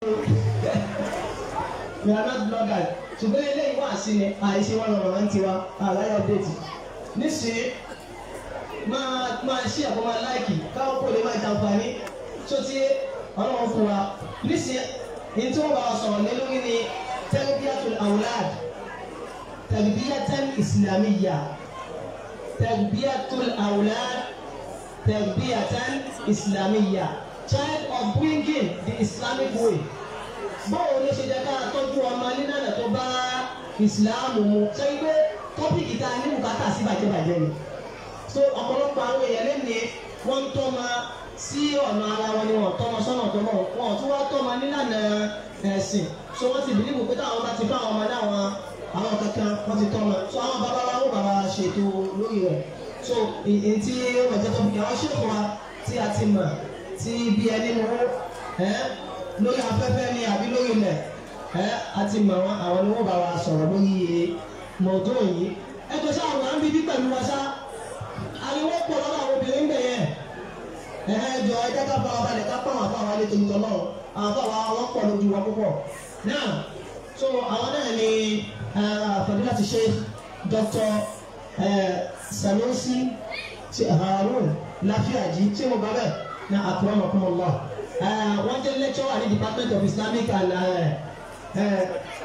We are not bloggers. Ṣùgbọ́n eléyìí wà sí ni àìṣe wọn lọ́rọ̀ wọn ti wá àlàyé update. Nísìnyí máa ṣí àpò máa láìkì káwọn kò lè máa jàǹfààní tó ti ọlọ́run fún wa. Nísìnyí ní tí wọ́n bá wa sọ̀rọ̀ lé lórí ni tarbiyatul awlad, tarbiyatan islamiyya, tarbiyatul awlad, tarbiyatan islamiyya, child upbringing the Islamic way. Báwo ló ṣe jẹ́ ká tọ́jú ọmọ nílànà tó bá ìsìláàmù mu? Ṣé pé tọ́pìkì tá a ní bùkátà sí bàjẹ́bàjẹ́ ni? So ọ̀pọ̀lọpọ̀ àwọn èèyàn lẹ́nu wọ́n ń tọ́mọ sí ọ̀nà ara wọn ni wọ́n tọ́mọ sọ́nà tó mọ̀ wọ́n tún wá tọ́mọ nílànà ẹ̀sìn. So wọ́n ti bìlíìfù pé táwọn bá ti fún àwọn ọmọ láwọn àwọn kankan wọ́n ti tọ́mọ. So àwọn bàbá wa wọ́n bàbá ṣètò lórí rẹ̀. So èyí tí ó wẹ̀ jẹ́ tọ́pìkì àwọn ṣèkọ̀ wa tí a ti mọ̀ tí bí ẹni mú lórí afẹ́fẹ́ ni àbí lórí ilẹ̀ àti mọ̀ wọn àwọn ni wọ́n bá wa sọ̀rọ̀ lórí mọ̀tò yìí. Ẹ jọ sá àwọn àmì bí pẹ̀lú wa sá ariwo pọ̀ lọ́dọ̀ àwọn obìnrin bẹ̀ yẹn. Jọ ẹjẹ́ ká bá wa balẹ̀ ká pọ̀ àwọn afáwọn alẹ́ tòun tọ́lọ́ àwọn afáwọn wọn pọ̀ lójú wa púpọ̀. Náà so àwọn náà ni Fadilati Sheikh Dr. Sanusi Harun Lafiaji tí mo bá bẹ̀ na akramakumullah. Wọ́n jẹ́ lecturer ní Department of Islamic and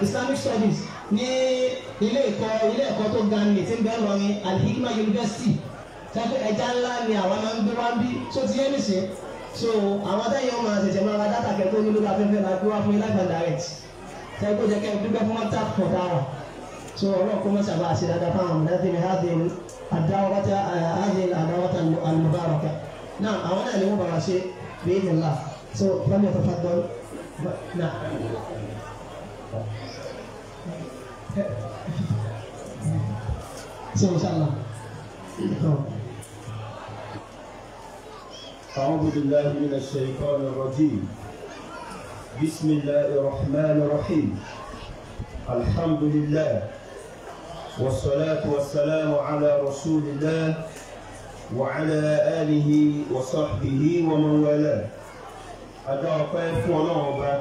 Islamic Studies ní ilé ẹ̀kọ́ tó ga ní ti ń bẹ́ẹ̀ lọ́rin Al-Hikma University. Sẹ́kọ̀ ẹja ńlá ni àwọn máa ń gbé wá ń bí tó ti yé nìsín. So àwọn táyà ọmọ àṣẹ̀ṣẹ̀ máa ra dátà kẹ́kọ̀ọ́ ní lórí afẹ́fẹ́ la gbé wá fún live and direct. Sẹ́kọ̀ jẹ́ kẹ́ dúpẹ́ fún tap for power. So ọ̀rọ̀ kó mọ̀ sábà ṣe dáadáa fáwọn ọmọdé ní àdáwọ́tà al-mubaraka. Náà àwọn náà ni wọ́n bá wa ṣe بإذن الله. So فليتفضل. نعم. So إن شاء الله. أعوذ بالله من الشيطان الرجيم. بسم الله الرحمن الرحيم. الحمد لله والصلاة والسلام على رسول الله وعلى آله وصحبه ومن والاه. أدعوكم فوالله وبا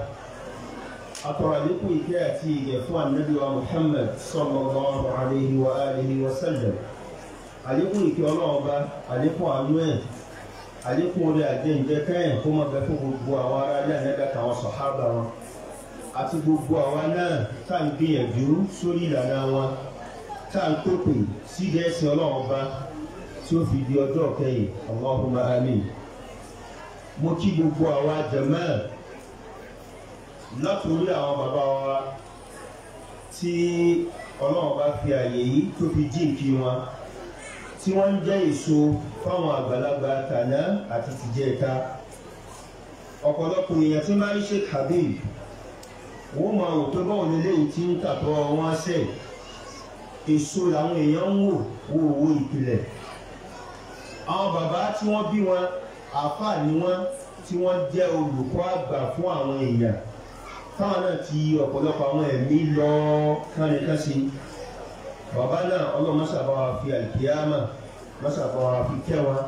أترى لكم إكاتي يفوى النبي محمد صلى الله عليه وآله وسلم. عليكم إكي الله وبا عليكم أنوين عليكم ولي أجين جكاين كما بفو بوا وارا لأنك وصحابة àti gbogbo àwa náà tá ń gbìyànjú sórí ìlànà wọn tá ń pèpè sí ẹ̀sìn Ọlọ́run ọba tí ó fi di ọjọ́ kẹyìn Allahumma amin. Mo kí gbogbo àwa jàmáà látòrí àwọn bàbá wa tí Ọlọ́run bá fi àyè yìí tó fi jíǹkí wọn tí wọ́n ń jẹ́ èso fáwọn àgbàlagbà tàná àti tìjẹ́ta. Ọ̀pọ̀lọpọ̀ èèyàn tí máa ń ṣe Habib wọ́n máa wò pé báwo ni léyìí tí ń tàtọ́ wọn ṣe èso làwọn èèyàn ń wò owó ìpìlẹ̀. Àwọn bàbá tí wọ́n bí wọn àáfàá ni wọ́n tí wọ́n jẹ́ olùkọ́ àgbà fún àwọn èèyàn táwọn náà ti ọ̀pọ̀lọpọ̀ àwọn ẹ̀mí lọ kánìkánṣe. Bàbá náà ọlọ́mọṣàbá wa fi àlìkíyàmà mọ́ṣàbá wa fi kẹ́ wọn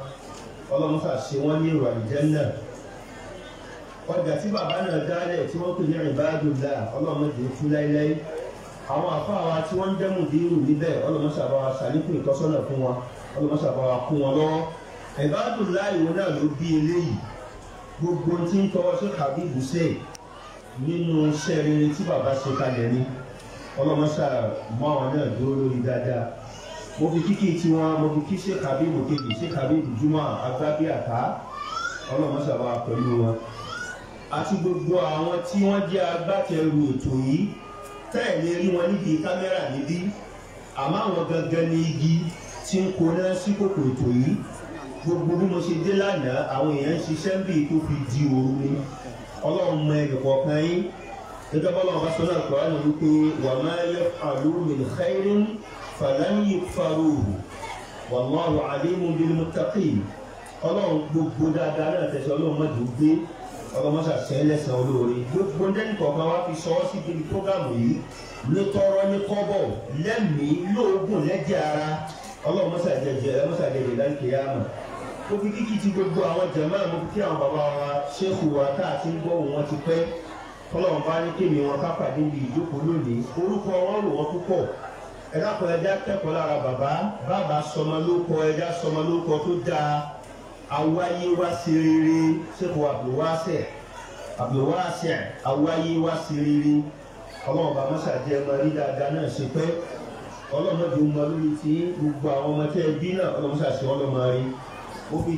ọlọ́mọṣà ṣe wọ́n ní ìrọ̀ àlìjánnà. Ọjà tí bàbá náà dálẹ̀ tí wọ́n pè ní Ibadullah ọlọ́mọdé fún láíláí. Àwọn àfáà wa tí wọ́n ń jẹ́ mùdírù níbẹ̀ ọlọ́mọṣàbá wa ṣàlékún ìtọ́sọ́nà fún wọn ọlọ́mọṣàbá wa kún wọn lọ́wọ́. Ibadullah ìwọ náà ló bí eléyìí. Gbogbo tí ń tọwọ́ sí Habibu ṣe nínú iṣẹ́ rere tí bàbá ṣe kalẹ̀ ní ọlọ́mọṣà mọ́ àwọn náà dúró lórí dáadáa. Mo fi kíkì tí wọn mo fi kí ṣe Habibu kejì ṣe Habibu Juma agbábíàká ọlọ́mọṣàbá wa pẹ̀lú wọn. Àti gbogbo àwọn tí wọ́n jẹ́ agbátẹrù ètò yìí tẹ́ẹ̀lé rí wọn níbi kámẹ́rà níbí àmọ́ àwọn gangan ní igi tí ń koná sí kòkò ètò yìí. Gbogbo bí mo ṣe dé lánàá àwọn èèyàn ń ṣiṣẹ́ ń bì tó fi di òru ni. Ọlọ́run mọ ẹnì kọ̀ọ̀kan yín gẹ́gẹ́ bọ́lá ọba sọ náà kọ́ ánà wípé wa ma yaf'alu min khairin falan yukfaruhu wallahu alimun bil muttaqin. Ọlọ́run gbogbo dáadáa náà tẹ̀sí ọlọ́run mọ́jú gbé ọlọ́mọṣà sẹ́lẹ̀sán olóore. Gbogbo ndẹ́ni kọ̀ọ̀kan wá fi sọ ọ́ sí ibi prógámù yìí ní tọrọ ní kọ́bọ̀ lẹ́mìí lóògùn lẹ́jẹ̀ ara ọlọ́mọṣà jẹjẹ láńkè yáàmà. Mo fi kíkì ti gbogbo àwọn jàmáà mo fi kí àwọn bàbá wa ṣéèkù wa tá a ti ń gbọ́ wọn ti pẹ́ tọ́lọ́run bá ní kémi wọn ká pàdé bí ìjókòó lónìí orúkọ wọn rò wọ́n púpọ̀ ẹ dákun ẹja kẹ́kọ̀ọ́ lára bàbá sọmọ lóko ẹja sọmọ lóko tó dáa awáyé wá sí rere ṣèkò Abdulwasi awáyé wá sí rere ọlọ́run bá mọ́sàdé ẹmọ rí dáadáa náà ṣe pẹ́ ọlọ́run náà di ọmọ lórí tí gbogbo àwọn ọmọ tẹ́ ẹ bí náà ọlọ́run ṣàṣẹ ọlọ́mọ rí ó fi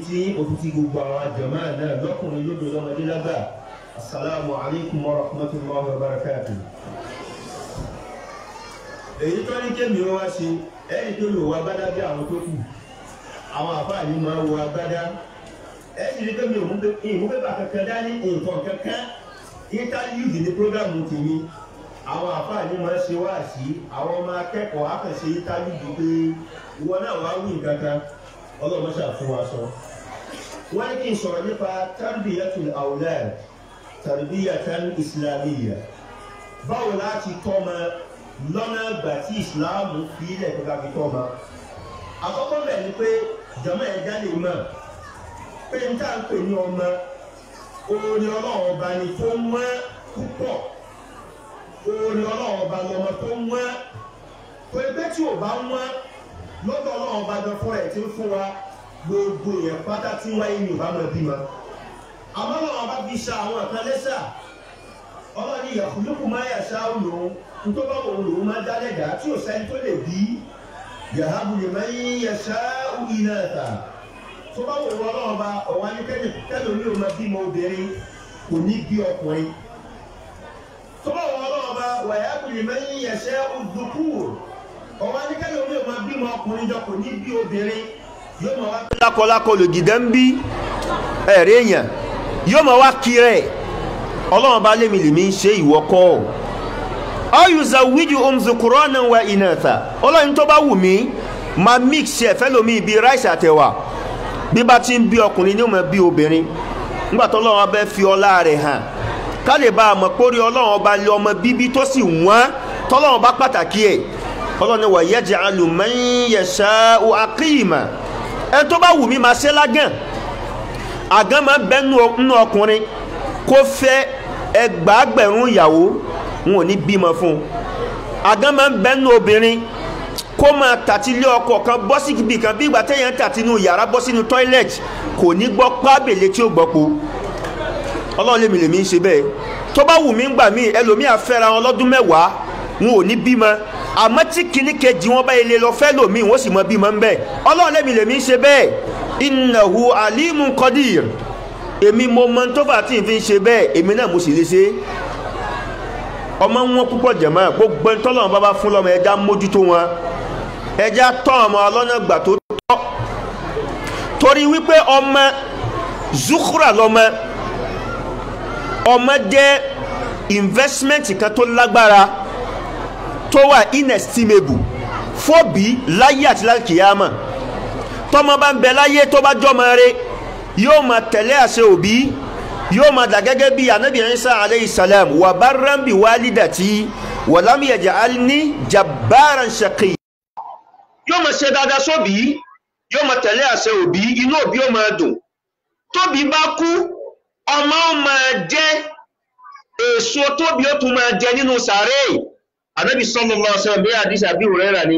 tí gbogbo àwọn àjọmọ́ náà lọ́kùnrin lódò lọ́mọdé lágbà. Assalamu alaikum wa rahmatullahi wa barakatuh. Èyí tó ní kémi wá ṣe ẹni tó lò wá gbádá bí àwọn tó kù àwọn àfáà ní máa wọ agbádá ẹni rí kémi ìmú pépà kankan dání nǹkan kankan interview ní prógámù tèmi àwọn àfáà ní máa ṣe wá sí àwọn ọmọ akẹ́kọ̀ọ́ akẹ́ṣe interview pé ìwọ náà wá wí kankan ọlọ́run ṣàfún wa sọ. Wọ́n ní kí n sọ̀rọ̀ nípa tarbiyatul awlad tarbiyatan islamiyya báwo láti tọ́mọ lọ́nà ìgbà tí ìsìláàmù fi ilẹ̀ tó kábi tọ́mọ. Àkọ́kọ́ bẹ̀ ni pé jọmọ ẹ̀dá lè mọ̀ pé n tá ń pè ní ọmọ oore ọlọ́run ọba ni tó mọ́ púpọ̀ oore ọlọ́run ọba lọmọ tó mọ́ pé pé tí ò bá mọ́ lọ́dọ̀ ọlọ́run ọba jọ fún ẹ̀ tí ń fún wa gbogbo èèyàn pátá tí wáyé ní ìbámu bímọ. Àmọ́ ọlọ́run ọba fi ṣa àwọn kan lẹ́sà ọlọ́run ní yakhluqu ma yasha'u lòun nítorí báwo lòun máa dá lẹ́dàá tí ò sẹ́ni tó lè bí yahabu liman yasha'u inatha tó bá wò wọ́n ọlọ́run ọba ọ̀wá ní kẹ́lẹ́ orí òun máa bímọ obìnrin kò ní bí ọkùnrin tó bá wò wọ́n ọlọ́run ọba wa yahabu liman yasha'u dhukur ọ̀wá ní kẹ́lẹ́ orí òun máa bímọ ọkùnrin jọ kò ní bí obìnrin yóò máa wá lákọlákọ lògìdẹ́ ń bí ẹ̀rí èèyàn yóò máa wá kiri ọlọ́run bá lémi lèmi ń ṣe ìwọ́kọ́ ọ̀yùzà wíjú omzukuranan wa inatha ọlọ́run tó bá wù mí máa mix ẹ̀ fẹ́lómi ibi ráìsì àtẹ̀wà bí bá ti ń bí ọkùnrin ní ọmọ bí obìnrin nígbà tó ọlọ́run abẹ́ fi ọlá rẹ̀ hàn ká lè bá a mọ̀ pórí ọlọ́run ọba lé ọmọ bíbí tó sì wọ́n tọ́lọ́run bá pàtàkì ẹ̀ ọlọ́run wa yaj'alu man yasha'u aqima ẹ tó bá wù mí máa ṣe lágàn àgán máa bẹ́ nínú ọkùnrin kó fẹ́ ẹgbàágbẹ̀rún ìyàwó wọn ò ní bímọ fún un àgán máa bẹ́ nínú obìnrin kó máa tàti lé ọkọ kan bọ́ sí ibì kan bí ìgbà téèyàn tàti inú yàrá bọ́ sínú toilet kò ní gbọ́ pábèlé tí ó gbọ́ po ọlọ́run lèmi ń ṣe bẹ́ẹ̀ tó bá wù mí ń gbà mí ẹlòmíà fẹ́ra wọn lọ́dún mẹ́wàá wọn ò ní bímọ àmọ́ tí kìíní kejì wọn bá ilé lọ fẹ́ lòmíì wọ́n sì mọ bímọ ń bẹ́ẹ̀ ọlọ́run lèmi ń ṣe bẹ́ẹ̀ innahu alimun qadir èmi mo mọ tó fà tí n fi ń ṣe bẹ́ẹ̀ èmi náà mo sì lè ṣe ọmọ wọn púpọ̀ jẹ̀mọ́ gbogbo ẹni tọ́lọ́run bá fún lọ́mọ ẹja mójútó wọn ẹja tọ́ ọmọ ọlọ́nà gbà tó tọ́ torí wípé ọmọ zukura lọ́mọ ọmọ jẹ́ investment kan tó lágbára tó wà inestimable fóbi láyé àti lákìyámà tọ́mọ bá ń bẹ láyé tó bá jọmọ rẹ̀ yóò máa tẹ̀lé àṣẹ òbí yóò máa dà gẹ́gẹ́ bí anabi Isa alayhi salam wa barran bi walidati wa lam yaj'alni jabbaran shaqiyya yóò máa ṣe dáadáa sóbí yóò máa tẹ̀lé àṣẹ òbí inú òbí ó máa dùn tóbi bá kú ọmọ ó máa jẹ èso tóbi ó tún máa jẹ nínú sàárè anabi sallallahu alaihi wasallam bí hadith Abi Hurairah ni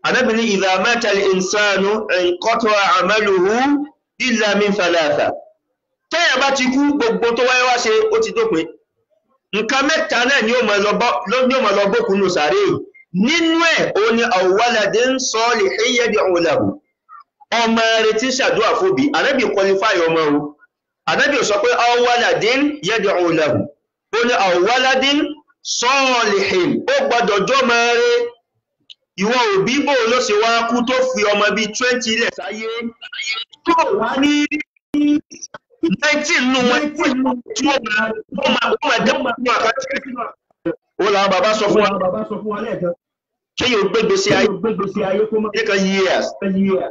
anabi ní idha mata al-insanu inqata'a 'amaluhu illa min thalatha tẹ́yà bá ti kú gbogbo tó wáyé wá ṣe ó ti dópin nǹkan mẹ́ta náà ni ó máa lọ bókun nù sàárè nínú ẹ̀ ó ní aw waladin salihin yad'u lahu ọmọ rẹ̀ tí ṣàdúrà fóbi ànábì qualify ọmọ o ànábì sọ pé aw waladin yad'u lahu ó ní aw waladin salihin ó gbọ́dọ̀ jọmọ rẹ̀ ìwọ òbí bò ló ṣe wá kú tó fi ọmọ bíi 20 ilẹ̀ sáyé tó wá ní 19 nù wọn tí ó máa dẹ́kun ní àkájẹ́ ó làwọn bàbá sọ fún wa lẹ́ẹ̀kan kí yóò gbégbèsè ayé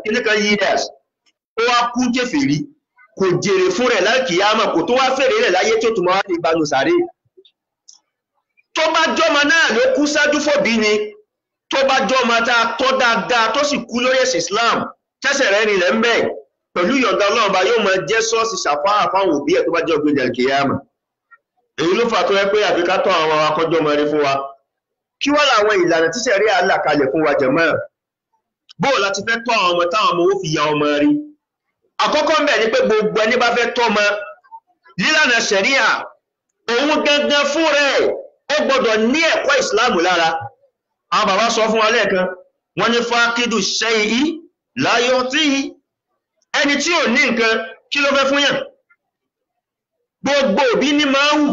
kíníkan years ó wá kú kèfèrí kò jèrè fún rẹ̀ lákìyámà kò tó wá fèrè rẹ̀ láyé tó tún máa ní ìbánu sàárè tó bá jọmọ náà ló kú ṣáájú fòbí ni tó bá jọmọ tá a tọ́ dáadáa tó sì kú lórí ẹ̀sìn Islam tẹ́sẹ̀ rẹ̀ nílẹ̀ ń bẹ̀ pẹ̀lú ìyọ̀ǹda Ọlọ́run bá yóò máa jẹ́ sọ́ọ̀sì ṣàfáà fáwọn òbí ẹ̀ tó bá jẹ́ ọgbẹ́ ìdàlùkìyàmà èyí ló fà tó yẹ pé àfi ká tọ́ àwọn akọ́jọ́ mọ́rí fún wa kí wọ́n làwọn ìlànà tí ṣẹ̀ríà là kalẹ̀ fún wa jẹ̀mọ́ bóò láti fẹ́ tọ́ àwọn ọmọ táwọn ọmọ ó fi ya ọmọ rí àkọ́kọ́ ń bẹ̀ ni pé gbogbo ẹni bá fẹ́ tọ́ ọmọ lílànà ṣẹ̀ríà òun gangan fún rẹ̀ ó gbọ́dọ̀ ní ẹ̀kọ́ ìsìláàmù lára àwọn bàbá sọ fún wa lẹ́ẹ̀kan wọ́n ní fákídù ṣẹ́yí láyọ̀ tí ẹni tí ò ní nǹkan kí ló fẹ́ fún yàn gbogbo òbí ní máa wù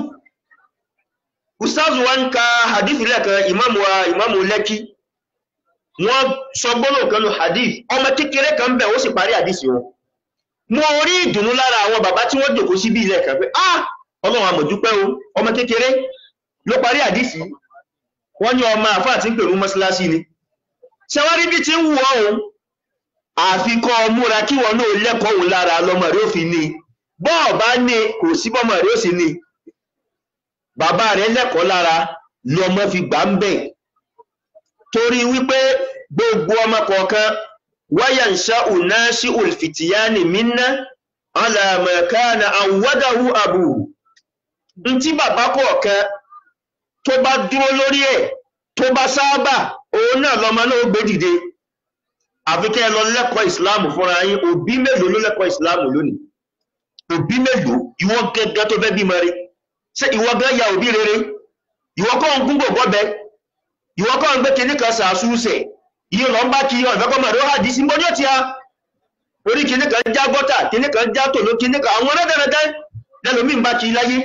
ustazu wa ń ka hadith lẹ́ẹ̀kan ìmáàmù lẹ́kí wọ́n sọ gbọ́nà kan ló hadith ọmọ kékeré kan bẹ̀ ó sì parí hadith wọn mo rí ìdùnnú lára àwọn bàbá tí wọ́n jòkó sí bí ilẹ̀ kan pé ọlọ́run àmọ̀dúpẹ́ o ọmọ kékeré ló parí hadith wọ́n ní ọmọ àfáà tí ń pèrú mọ́sálásí ni ṣẹwárí bí ti ń wù ọ̀hún àfikọ́ múra kí wọn náà lẹ́kọ̀ọ́ òun lára lọ́mọ rẹ̀ ó fi ní bọ́ọ̀ bá ní kò sí bọ́mọ rẹ̀ ó sì ní bàbá rẹ̀ lẹ́kọ̀ọ́ lára lọ́mọ fi gbà ń bẹ̀ torí wípé gbogbo ọmọ kọ̀ọ̀kan wáyà ń ṣá òná sí olùfìtìyánì mínà alàmọ̀kánà àwọ́dáwú àbù ń tí bàbá kọ̀ọ̀kan tó bá dúró lórí ẹ̀ tó bá sáábà òun náà lọ́mọ náà gbé dìde àfi kẹ́ lọ lẹ́kọ̀ọ́ ìsìláàmù fúnra yín òbí mélòó ló lẹ́kọ̀ọ́ ìsìláàmù lónìí òbí mélòó ìwọ gẹ́gẹ́ tó fẹ́ bímọ rí ṣé ìwọ gẹ́ ya òbí rere ìwọ kọ́ ń gúngbò bọ́bẹ ìwọ kọ́ ń gbé kinní kan sàásùsẹ̀ ìyẹn lọ ń bá kí ọ̀fẹ́kọ́mọ̀ rẹ̀ ó hàdí sí mbọ́jọ́ tí a orí kinní kan já gọ́tà kinní kan já tòló kinní kan àwọn ọlọ́dẹ̀rẹ̀dẹ́ lẹ́lòmí ń bá kí láyé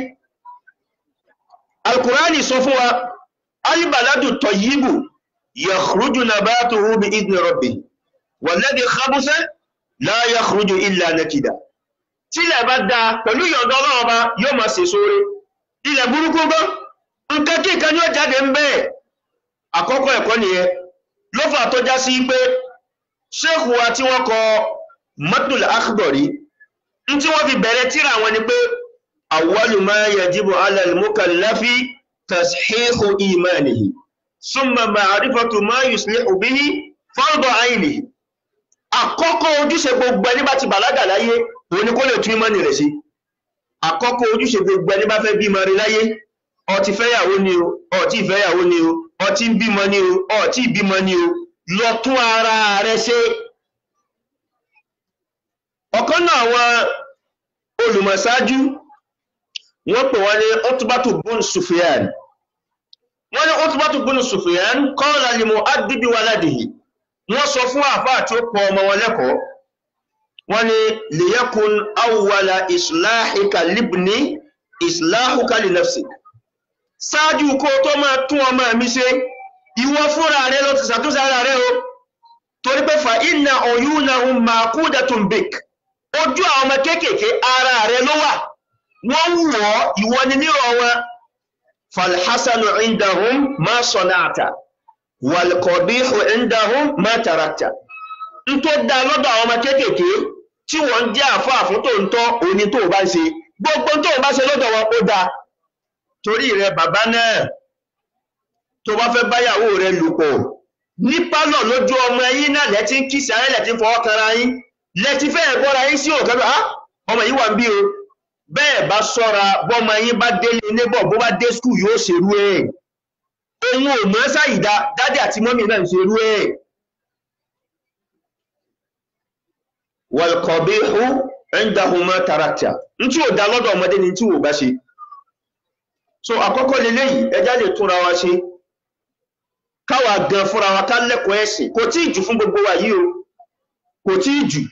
Al-Qur'ani sọ fún wa al-baladu tayyibu yakhruju nabatuhu bi idni rabbih walladhi khabutha la yakhruju illa nakida tílẹ̀ bá dáa pẹ̀lú ìyọ̀ǹda Ọlọ́run bá yóò máa ṣe sóre ilẹ̀ burúkú gbọ́ nǹkan kí nǹkan yóò jáde ń bẹ́ẹ̀ àkọ́kọ́ ẹ̀kọ́ nìyẹn ló fà tó já sí pé ṣéèkù wa tí wọ́n kọ Matnul Akhdari ń tí wọ́n fi bẹ̀rẹ̀ tírà wọn ni pé awwalu ma yajibu ala al-mukallafi tashihu imanihi summa ma'rifatu ma yuslihu bihi fardu aynihi àkọ́kọ́ ojúṣe gbogbo ẹni bá ti bàlágà láyé òun ni kó lè tún ìmánì rẹ̀ sí àkọ́kọ́ ojúṣe gbogbo ẹni bá fẹ́ bímọ rí láyé ó ti fẹ́yàwó ni o ó ti fẹ́yàwó ni o ó ti ń bímọ ni o ó ti bímọ ni o lọ tún ara rẹ̀ ṣe ọ̀kan náà àwọn olùmọ̀ṣáájú wọ́n pè wọ́n ní Utbatu bun Sufyan wọ́n ní Utbatu bun Sufyan qala li mu'addibi waladihi wọ́n sọ fún àfáà tí ó pọ̀ ọmọ wọn lẹ́kọ̀ọ́ wọ́n ní liyakun awwala islahika libni islahuka li nafsik ṣáájú kó tó máa tún ọmọ mi ṣe ìwọ fúnra rẹ̀ ló ti ṣàtúnṣe ara rẹ̀ o torí pé fa inna uyunahum maqudatun bik ojú àwọn ọmọ kéékèèké ara rẹ̀ ló wà wọ́n wù ọ́ ìwọ ni nírọ̀ wọn falhasanu indahum ma sonata walqabihu indahum ma tarakta ń tó dá lọ́dọ̀ àwọn ọmọ kéékèèké tí wọ́n jẹ́ àfáà fún tó ń tọ́ òní tó bá ń ṣe gbogbo tó bá ṣe lọ́dọ̀ wọn ó dá torí rẹ̀ bàbá náà tó bá fẹ́ báyàwó rẹ̀ lò pọ̀ ní pálọ̀ lójú ọmọ yín náà lẹ́tí ń kìsì ara lẹ́tí ń fọwọ́ kanra yín lẹ́tí fẹ́ gbọ́ra yín sí òkè ọmọ yìí wà ń bí o bẹ́ẹ̀ bá ṣọ́ra bọ́mọ yín bá délé nébọ̀ bó bá dé skul yóò ṣerú ẹ̀ òun ò mọ́ sáyìdá dádì àti mọ́mì náà ń ṣerú ẹ̀ walqabihu indahuma tarakta ń tí ò dá lọ́dọ̀ ọmọdé ni tí ò bá ṣe so àkọ́kọ́ leléyìí ẹjá lè túnra wa ṣe káwa gan fúnra wa ká lẹ́kọ̀ọ́ ẹ̀sìn kò tí ì jù fún gbogbo wa yìí o kò tí ì jù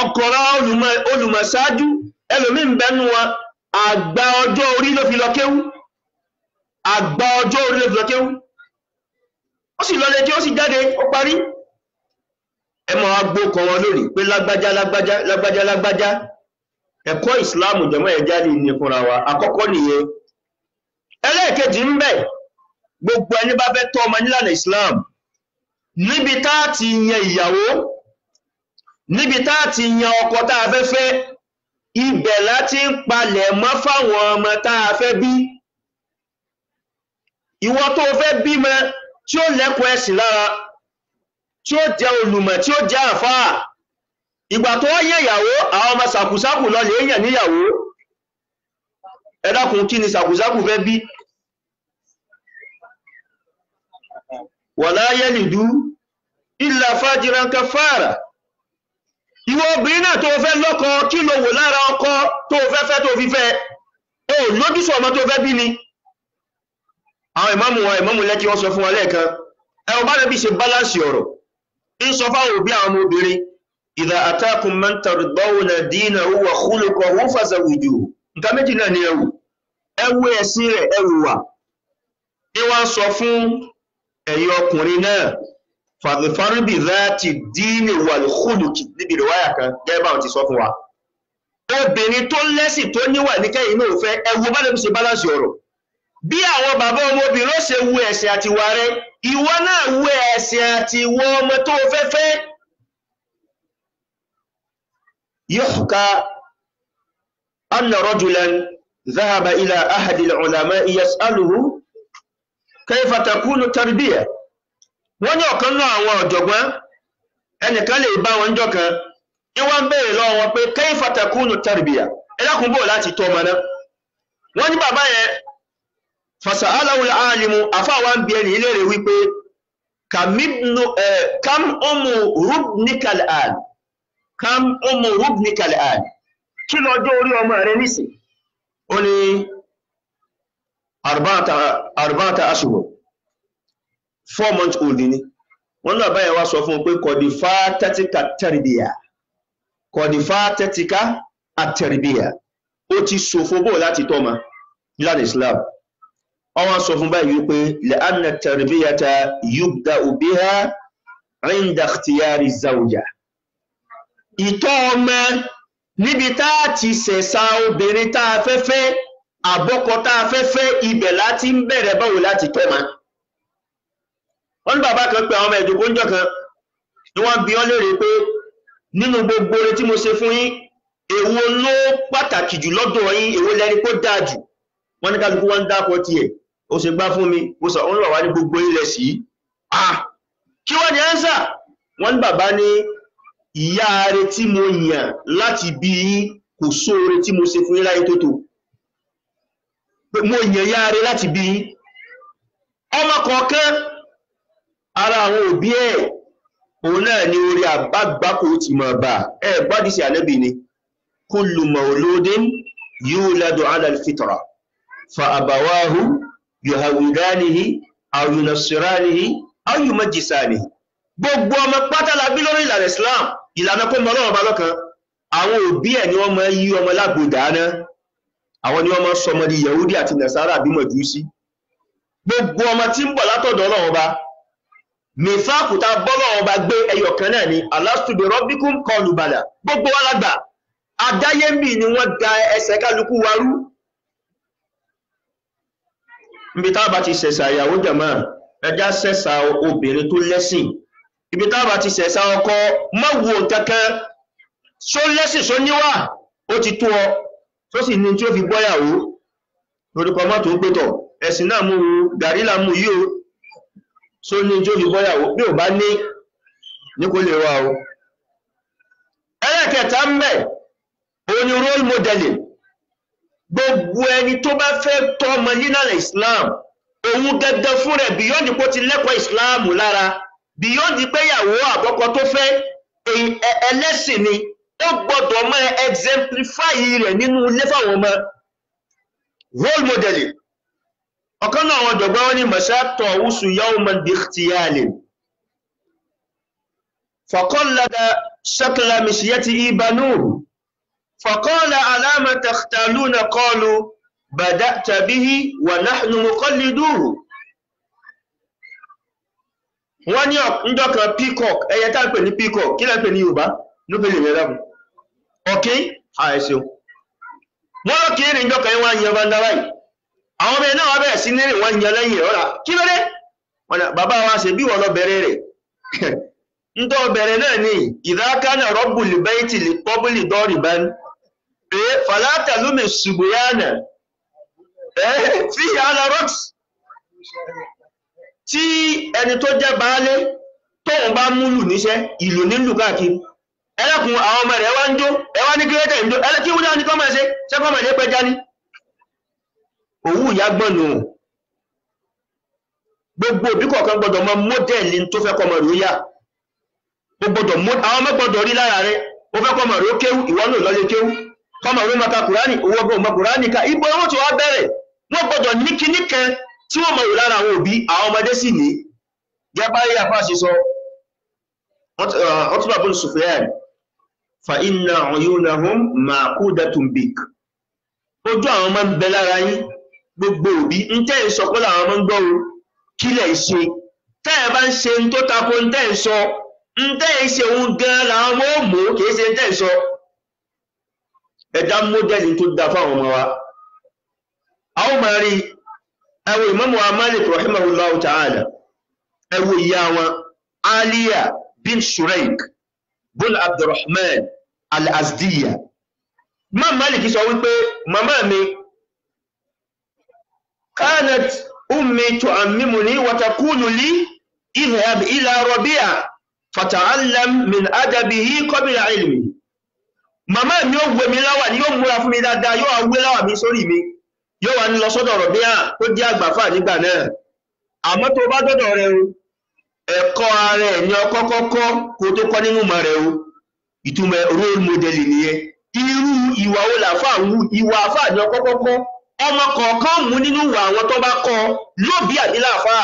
ọ̀gọ̀rọ̀ olùmọ̀ṣáájú ẹlòmí ń bẹnu wa àgbà ọjọ́ orí ló fi lọ kéwú àgbà ọjọ́ orí ló fi lọ kéwú ó sì lọlé tí ó sì jáde ó parí ẹ mọ agbó kan wọn lórí pé lágbájá lágbájá lágbájá lágbájá ẹ̀kọ́ ìsìláàmù jẹmọ́ ẹjá lè ní fúnra wa àkọ́kọ́ nìyẹn ẹlẹ́ẹ̀kejì ń bẹ gbogbo ẹni bá fẹ́ tọ́ ọmọ nílànà islam níbi tá a ti yan ìyàwó níbi tá a ti yan ọkọ tá a fẹ́ fẹ́ ibẹ̀ láti ń palẹ̀ mọ́ fáwọn ọmọ tá a fẹ́ bí ìwọ tó fẹ́ bímọ tí ó lẹ́kọ̀ọ́ ẹ̀sìn lára tí ó jẹ́ olùmọ̀ tí ó jẹ́ àfáà ìgbà tó yẹ ìyàwó àwọn ọmọ sàkùsákù lọ lè yàn níyàwó ẹ dákun kí ni sàkúsàkù fẹ́ bí wala yalidu illa fajiran kafara ìwọ obìnrin náà tó fẹ́ lọ́kọ kí ló wò lára ọkọ tó fẹ́ fẹ́ tó fi fẹ́ o lójúsọ ọmọ tó fẹ́ bí ni àwọn ìmáàmù lẹ́kí wọ́n sọ fún wa lẹ́ẹ̀kan ẹwọ bá lẹ́bí ṣe báláǹsì ọ̀rọ̀ ń sọ fáwọn òbí àwọn ọmọbìnrin idha atakum man tardawna dinahu wa khuluquhu fazawwijuhu nǹkan méjì náà ni ẹwù ẹ̀sìn rẹ̀ ẹwù wà ní wọ́n sọ fún ẹ̀yin ọkùnrin náà fadhfar bi dhati dini wal khuluqi níbi ìrọ̀wáyà kan gẹ́gẹ́ báwọn ti sọ fún wa obìnrin tó lẹ́sìn tó níwà ní kẹ́yìn náà fẹ́ ẹwù bá lẹ́bí ṣe báláǹsì ọ̀rọ̀ bí àwọn bàbá ọmọbìnrin ó ṣe wu ẹ̀sìn àti wà rẹ̀ ìwọ náà wu ẹ̀sìn àti ìwọ ọmọ tó fẹ́fẹ́ yuhka anna rajulan dhahaba ila ahadi al-ulama'i yas'aluhu kayfa takunu tarbiya wọ́n ní ọ̀kan náà àwọn ọ̀jọ̀gbọ́n ẹnìkan lè bá wọn jọ kan ní wọ́n bèèrè lọ́wọ́ wọn pé kayfa takunu tarbiya ẹlákùn bò láti tọ́ ọmọ náà wọ́n ní bàbá yẹn fasa'alahu al-alimu afáwà ń bí ẹni ilé rẹ̀ wípé kam umu rubnika al-an kam umu rubnika al-an kí lọ́jọ́ orí ọmọ rẹ̀ nísìn ó ní arba'ata ashhur 4 months old ni wọ́n náà báyẹ̀ wá sọ fún pé kọ̀dífà tẹ́tíkà tẹ́rìbíyà kọ̀dífà tẹ́tíkà àtẹ́rìbíyà ó ti ṣòfò bò láti tọ́mọ nílànà Islam ọwọ́n sọ fún báyìí wípé la'anna tarbiyata yubda'u biha 'inda ikhtiyari zawja ìtọ́ ọmọ níbi táà ti sẹ̀sà obìnrin táà fẹ́fẹ́ àbọ́kọ táà fẹ́fẹ́ ibẹ̀ láti ń bẹ̀rẹ̀ báwo láti tọ́mọ wọ́n ní bàbá kan pé àwọn ọmọ ìdòkó ń jọ kan ní wọ́n bi wọ́n léèrè pé nínú gbogbo oore tí mo ṣe fún yín èwo ló pàtàkì jù lọ́dọ̀ yín èwo lẹ́ni kó dáa jù wọ́n ní kálukú wọ́n ń dákọ̀ tiẹ̀ ó ṣe gbá fún mi ó sọ wọ́n lọ wá ní gbogbo ilẹ̀ sí kí wọ́n ní ẹ́nsà wọ́n ní bàbá ní ìyá rẹ̀ tí mo yàn láti bí yín kò sóore tí mo ṣe fún yín láyé tó tó mo yàn ìyá rẹ̀ láti bí yín ọmọ kọ̀ọ̀kan ara àwọn òbí ẹ̀ òun náà ni orí àbágbákò ti mọ̀ bá gbádìí sí Ànábì ni kullu mawludin yuladu ala al-fitra fa abawahu yuhawidanihi aw yunassiranihi aw yumajjisanihi gbogbo ọmọ pátá la bí lórí ìlànà Islam ìlànà kó mọ Ọlọ́run bá lọ́kan àwọn òbí ẹ̀ ni wọ́n máa yí ọmọ lágbòdà náà àwọn ni wọ́n máa sọmọ di Yahudi àti Nasara àbí Májúsí gbogbo ọmọ tí ń bọ̀ látọ̀dọ̀ Ọlọ́run bá mẹ́fàkùtà bọ́lọ̀ ọba gbé ẹyọ̀kan náà ni alastu bi rabbikum qalu bala gbogbo wa lágbà adáyémbì ni wọ́n da ẹsẹ̀ kálukú warú ibi tábà ti sẹ̀sà ìyàwó jàmá ẹjá sẹ̀sà obìnrin tó lẹ́sìn ibi tábà ti sẹ̀sà ọkọ mọ́wò kankan só lẹ́sìn só níwà ó ti tó ọ tó sì ní tí ó fi bọ́yàwó lórúkọ mọ́tò ń pétọ̀ ẹ̀sìn náà mú gàrílà mú yíò so ní jó fi bọ́yàwó bí ò bá ní kó lè wá o ẹlẹ́kẹta ń bẹ̀ òun ni role modeling gbogbo ẹni tó bá fẹ́ tọ́mọ nílànà Islam òun gẹ́gẹ́ fún rẹ̀ beyond kó ti lẹ́kọ̀ọ́ Islam lára beyond péyàwó àkọ́kọ́ tó fẹ́ ẹlẹ́sìn ni ó gbọ́dọ̀ mọ́ exemplify rẹ̀ nínú ilé fáwọn ọmọ role modeling ọ̀kan náà àwọn ọ̀dọ̀gbọ́n wọn ni mashatọ̀ wùsù yawman bi ikhtiyalin faqallada shakla mishyatihi banuhu faqala alama takhtaluna qalu bada'ta bihi wa nahnu muqalliduhu wọ́n ní ọjọ́ kan peacock ẹyẹ tá ń pè ní peacock kí lẹ́ pè ní Yorùbá ló pè lè rẹ̀ lábùn ọ̀kí àìsí wọ́n lọ́kì ní ìjọ kan wọ́n yẹn bá ń dára yìí àwọn ọmọ náà wá bẹ̀rẹ̀ sí ní wọ́n yẹn lẹ́yìn ọ̀rá kí ló dé bàbá wa ṣe bí wọ́n lọ bẹ̀rẹ̀ rẹ̀ ń tọ́ bẹ̀rẹ̀ náà ní idha kana rabbul bayti li qabli dariban fala talumi subyana fi ala rocks tí ẹni tó jẹ́ baálé tóun bá múlù níṣẹ́ ìlú nílù káàkiri ẹlẹ́kùn àwọn ọmọ rẹ̀ wá ń jó ẹwà ní kírétẹ̀ ìjó ẹlẹ́kí wúdá ní kọ́mọ̀ ṣe ṣẹ́kọ́mọ̀ ní pẹja ní òwú ìyá gbọ́nù gbogbo òbí kọ̀ọ̀kan gbọ́dọ̀ mọ mọ́dẹ̀lì tó fẹ́ kọmọ rẹ̀ ó yá àwọn ọmọ gbọ́dọ̀ rí lára rẹ̀ ó fẹ́ kọmọ rẹ̀ ó kéwú ìwọ náà lọ́lé kéwú kọmọ rẹ̀ maka kùránì owó ọgbọ̀n ọmọ kùránì ká ibo owó tí wọ́n bẹ̀rẹ̀ wọ́n gbọ́dọ̀ ní kíní kan tí wọ́n mọ̀ lára àwọn òbí àwọn ọmọdé sì ní gẹ́báyé àfáàṣì sọ Utbah bin Sufyan fa inna uyunahum maqudatun bik ojú àwọn ọmọ ń bẹ lára yín gbogbo òbí ń tẹ́ ń sọ pé làwọn ọmọ ń gbọ́ o kílẹ̀ ìṣe tẹ́ ẹ bá ń ṣe ń tó tako ń tẹ́ ń sọ ń tẹ́ ń ṣe òun gan làwọn ọmọ ó mú kìí ṣe ń tẹ́ ń sọ ẹ̀dá mọ́dẹ́lì tó dá fáwọn ọmọ wa àwọn máa rí ẹwọ Imam wa Malik rahimahullahu ta'ala ẹwọ ìyá wọn Aliya bin Shuraik bin Abdurrahman al-Azdiya Imam Malik sọ wípé màmá mi kanat ummi tu'ammimuni wa taqulu li idhhab ila Rabi'a fata'allam min adabihi qabla ilmi màmá mi ó gbé mi láwà ní yóò múra fún mi dáadáa yóò awé láwà mi sórí mi yóò wá ní lọ sọ́dọ̀ Rabi'a tó jẹ́ àgbàfà nígbà náà àmọ́ tó bá dọ́dọ̀ rẹ̀ o ẹ̀kọ́ ara ẹ̀ ní ọkọ́ kọ́kọ́ kó tó kọ́ nínú mọ̀ rẹ̀ o ìtumọ̀ role model nìyẹn irú ìwà wo làfà ń wù ìwà àfà ní ọkọ́ kọ́kọ́ ọmọ kọ̀ọ̀kan mú nínú ìwà àwọn tó bá kọ́ lóbi àbílà àfà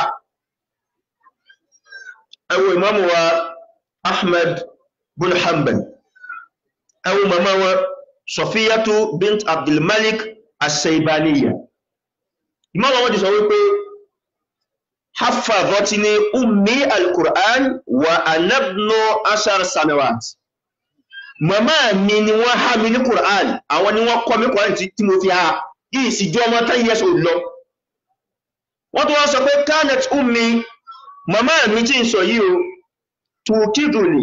ẹ wo ìmáàmù wa Ahmad bin Hanbal ẹ wo màmá wa Sofiyatu bint Abdulmalik as-Saybaniya ìmáàmù wọn ti sọ wípé hafadhatni ummi al-Qur'an wa anabnu 10 sanawat màmá mi ni wọ́n há mi ní Qur'an àwọn ni wọ́n kọ́ mi Qur'an tí mo fi há yìí sì jọ ọmọ 10 years old lọ wọ́n tó wọ́n sọ pé kanat ummi màmá mi tí ń sọ yìí o tukiduni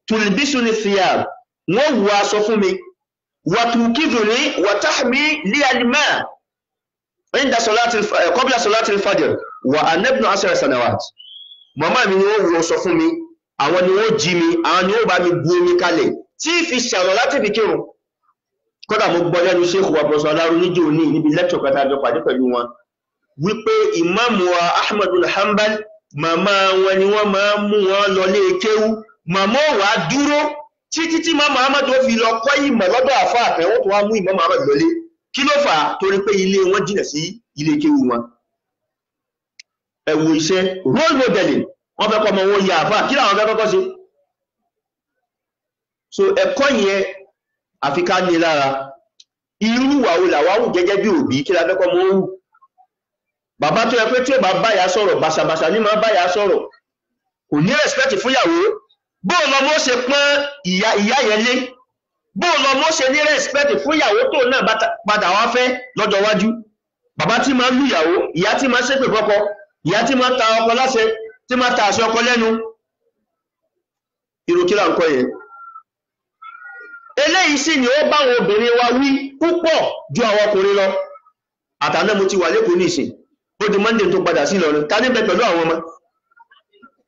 tulbisuni thiyab wọ́n wọ aṣọ fún mi wa tukiduni wa tahmi li al-ma inda qabla salati al-fajr wa anabnu 10 sanawat màmá mi ni wọ́n wọ aṣọ fún mi àwọn ni wọ́n jí mi àwọn ni wọ́n bá mi bu omi kalẹ̀ tí fi ṣàrọ̀ láti fi kírun kódà mo gbọ́ lẹ́nu Sheikh wa Professor Aláró níjẹ́ òní níbi lecture kan tá a jọ pàdé pẹ̀lú wọn wípé ìmáàmù wa Ahmad bin Hanbal màmá wọn ni wọ́n máa ń mú wọn lọ lé kéwú màmá wàá dúró títí tí màmá Ahmad fi lọ kọ́ ìmọ̀ lọ́dọ̀ àfa àtẹ̀wọ́n tó wá mú ìmáàmù Ahmad lọlé kí ló fà á torí pé ilé wọn jìnà sí ilé kéwú wọn ẹ wo iṣẹ́ role modeling wọ́n fẹ́ kọ́ ọmọ wọn yà àfà kí làwọn fẹ́ kọ́kọ́ ṣe so ẹ̀kọ́ yẹn àfi ká ní lára irú wà wo làwa wù gẹ́gẹ́ bí òbí kí la fẹ́ kọ́ ọmọ wù bàbá tó yẹ pé tí ò bá báyà sọ̀rọ̀ bàṣàbàṣà ní máa báyà sọ̀rọ̀ kò ní respect fúnyàwó bóò lọmọ ṣe pọ́n ìyá yẹn lé bóò lọmọ ṣe ní respect fúnyàwó tó náà padà wá fẹ́ lọ́jọ́ wájú bàbá tí máa lù ìyàwó ìyá tí máa ṣépè fọ́kọ ìyá tí máa ta ọkọ láṣẹ tí máa ta àṣẹ ọkọ lẹ́nu irú kí là ń kọ́ yẹn eléyìí sì ni ó bá àwọn obìnrin wa wí púpọ̀ ju àwọn ọkùnrin lọ àtàná mo ti wà lẹ́kọ̀ọ́ nísìn ó di Monday tó padà sí Ìlọrin ta ní bẹ pẹ̀lú àwọn ọmọ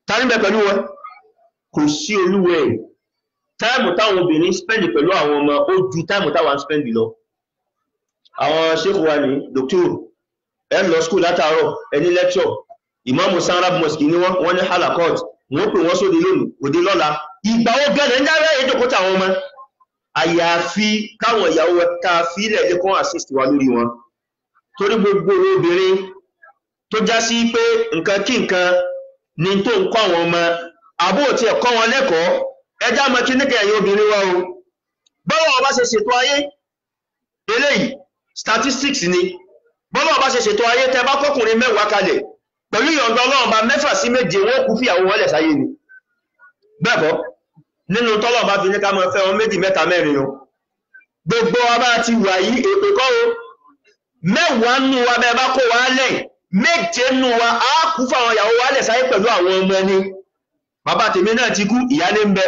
ta ní bẹ pẹ̀lú wọn kò sí olúwẹ̀ táìmù táwọn obìnrin spend pẹ̀lú àwọn ọmọ ó ju táìmù táwọn spend lọ àwọn ṣéèkù wa ní dókítà ẹ lọ school látàárọ̀ ẹni lecture ìmáàmù Sanrab mosque ni wọ́n ní halakot wọ́n pè wọ́n sóde lónìí òde lọ́la ìgbà ó gẹ̀rẹ̀ ń dára èdè kó tàwọn ọmọ àyàfi káwọn ìyàwó ta fílẹ̀ lẹ́kọ́ assist wa lórí wọn torí gbogbo obìnrin tó já sí pé nǹkan kí nǹkan ni tó ń kọ́ àwọn ọmọ àbó tí ẹ̀kọ́ wọn lẹ́kọ̀ọ́ ẹjá mọ́ kí níkẹ̀ ẹ̀yìn obìnrin wa o bọ́wọ́ ọba ṣe ṣètò ayé eléyìí statistics ni bọ́wọ́ ọba ṣe ṣètò ayé tẹ bá kọkùnrin 10 kalẹ̀ pẹ̀lú ìyọ̀ǹda Ọlọ́run bá 6 sí 7 wọ́n kú fìyàwó wọn lẹ̀ sáyé ni bẹ́ẹ̀kọ́ nínú tọ́lọ̀ bá fi ní ká mọ́ fẹ́ wọn 2, 3, 4 lọ gbogbo wa bá ti wà yí èpè kọ́ o 10 nù wa bẹ́ẹ̀ bá kó wa lẹ̀ 7 nù wa á kú fáwọn ìyàwó wa lẹ̀ sáyé pẹ̀lú àwọn ọmọ ẹni bàbá tèmi náà ti kú ìyá ní ń bẹ